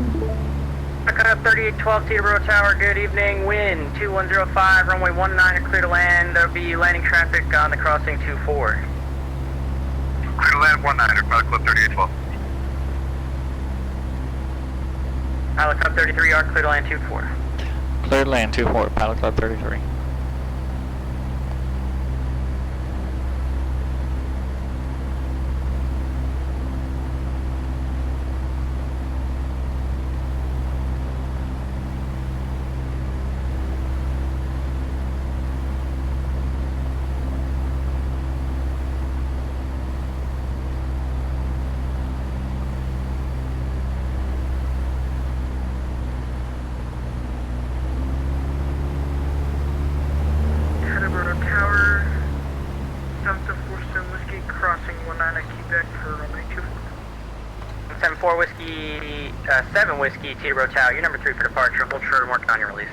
S9: Pilot Club 3812, Teterboro Tower, good evening, wind 2105, runway 19er, clear to land. There'll be landing traffic on the crossing 24.
S10: Clear to land 19er, Pilot Club 3812.
S9: Pilot Club 33, arc clear to land 24.
S1: Clear to land 24, Pilot Club 33.
S9: Teterboro Tower, Delta 47 Whiskey, crossing 19er, Quebec for runway 24. 74 Whiskey, 7 Whiskey, Teterboro Tower, you're number 3 for departure. Hold short and work on your release.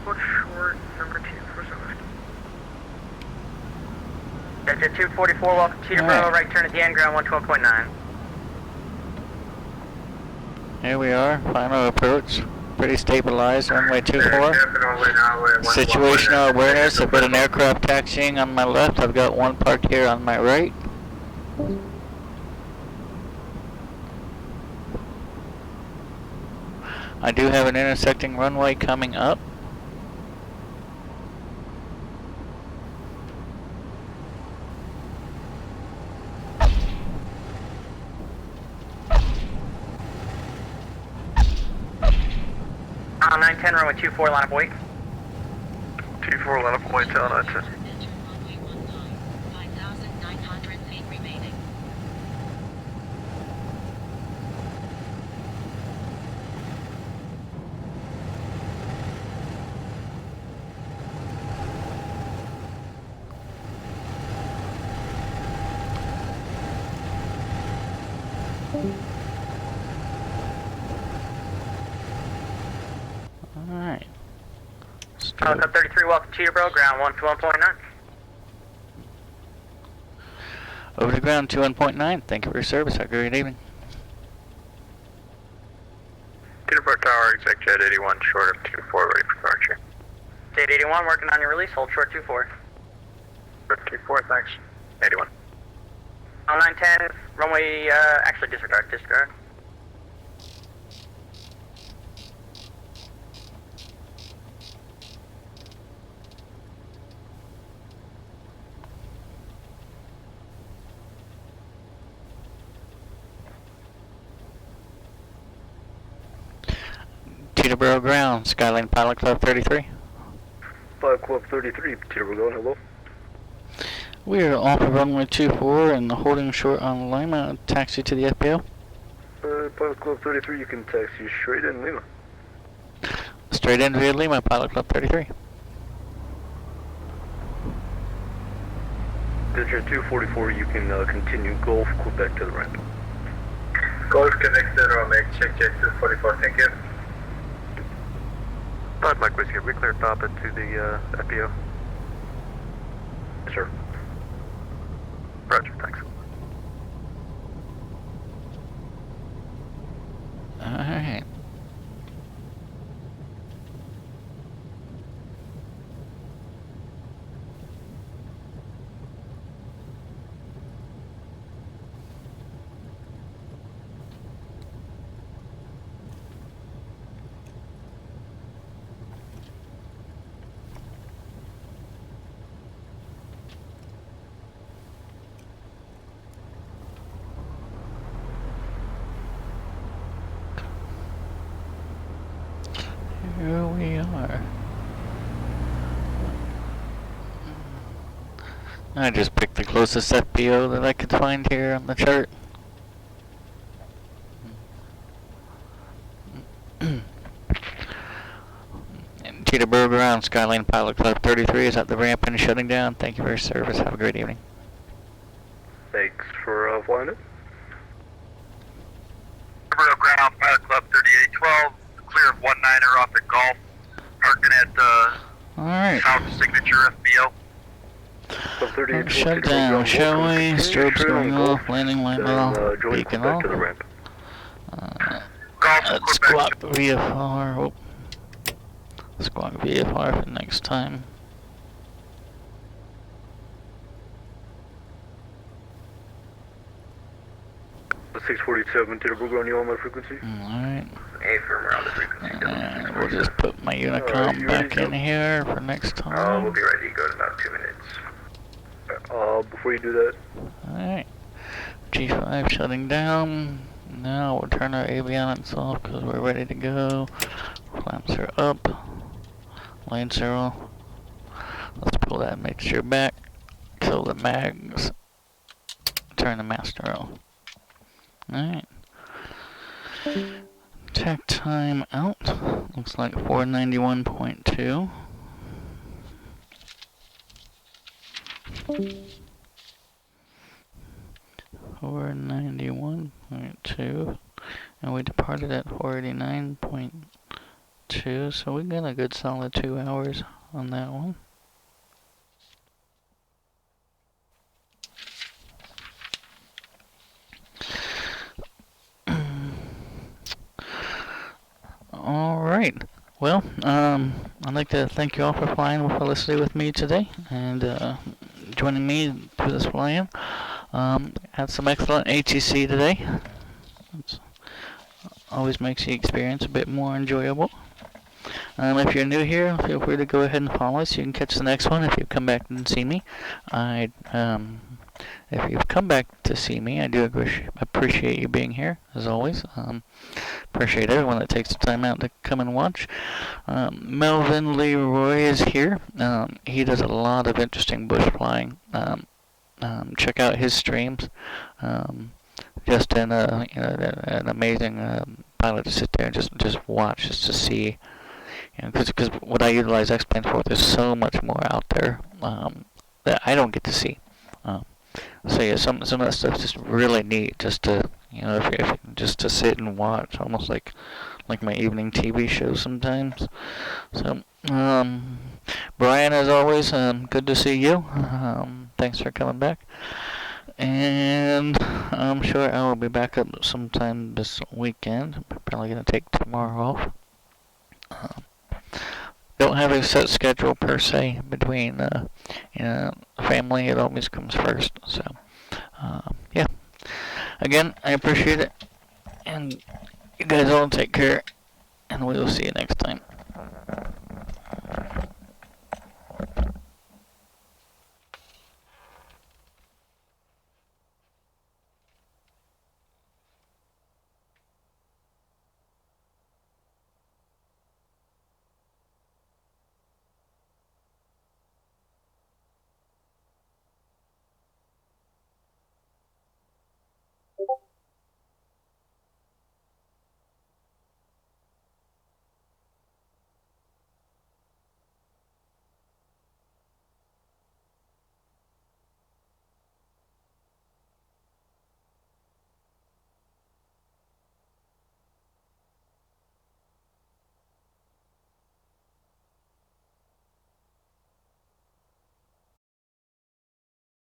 S9: Hold short, number 2 for 7 Whiskey. Jet 244, welcome to Teterboro, right turn at the end, ground 112.9.
S1: Here we are, final approach. Pretty stabilized, runway 24. Situational awareness, I've got an aircraft taxiing on my left, I've got one parked here on my right. I do have an intersecting runway coming up.
S9: On 910, runway 24, line up wait.
S10: 24, line up point, Town 910.
S12: Enter runway 19, 5,900 feet remaining.
S1: Alright.
S9: Pilot Club 33, welcome to Teterboro, ground 121.9.
S1: Over to ground 21.9, thank you for your service, have a great evening.
S10: Teterboro Tower, exec jet 81, short of 24, ready for departure.
S9: State 81, working on your release, hold short 24.
S10: Short 24, thanks. 81.
S9: On 910, runway, actually disregard.
S1: Teterboro ground, Skyline Pilot Club 33.
S17: Pilot Club 33, Teterboro going, hello.
S1: We are off of runway 24 and holding short on Lima, taxi to the FBO.
S17: Pilot Club 33, you can taxi straight in Lima.
S1: Straight in via Lima, Pilot Club 33.
S17: Pitcher 244, you can continue Golf, Quebec to the ramp.
S13: Golf connected, I'll make check 244, thank you.
S10: Todd Mike Whiskey, we clear top it to the FBO.
S17: Yes, sir.
S10: Roger, thanks.
S1: Alright. Here we are. I just picked the closest FBO that I could find here on the chart. Teterboro ground, Skyline Pilot Club 33 is at the ramp and shutting down. Thank you for your service. Have a great evening.
S17: Thanks for flying it.
S10: Teterboro ground, Pilot Club 3812. Clear of 19er off at Golf. Parking at
S1: Alright.
S10: South Signature FBO.
S1: Shut down, shall we? Strobes going off, landing light off, beacon off. Let's squawk VFR. Oh. Squawk VFR for next time.
S17: 647, Teterboro, on you on my frequency.
S1: Alright.
S13: Affirm around the frequency.
S1: And we'll just put my Unicom back in here for next time.
S13: We'll be ready to go in about 2 minutes.
S17: Before you do that.
S1: Alright. G5 shutting down. Now we'll turn our avionics off because we're ready to go. Flaps are up. Lane 0. Let's pull that mixture back. Kill the mags. Turn the master off. Alright. Tech time out. Looks like 491.2. $491.2, and we departed at 489.2, so we got a good solid 2 hours on that one. Alright, well, I'd like to thank you all for flying felicity with me today, and joining me through this flying. Had some excellent ATC today. It always makes the experience a bit more enjoyable. If you're new here, feel free to go ahead and follow us. You can catch the next one if you come back and see me. If you've come back to see me, I do appreciate you being here, as always. Appreciate everyone that takes the time out to come and watch. Melvin Leroy is here. He does a lot of interesting bush flying. Check out his streams. Just an amazing pilot to sit there and just watch, just to see. Because what I utilize X-Planes for, there's so much more out there that I don't get to see. So yeah, some of that stuff's just really neat, just to if just to sit and watch, almost like my evening TV show sometimes. So Brian, as always, good to see you. Thanks for coming back, and I'm sure I will be back up sometime this weekend. Probably gonna take tomorrow off. Don't have a set schedule per se between family. It always comes first. So yeah, again, I appreciate it, and you guys all take care, and we will see you next time.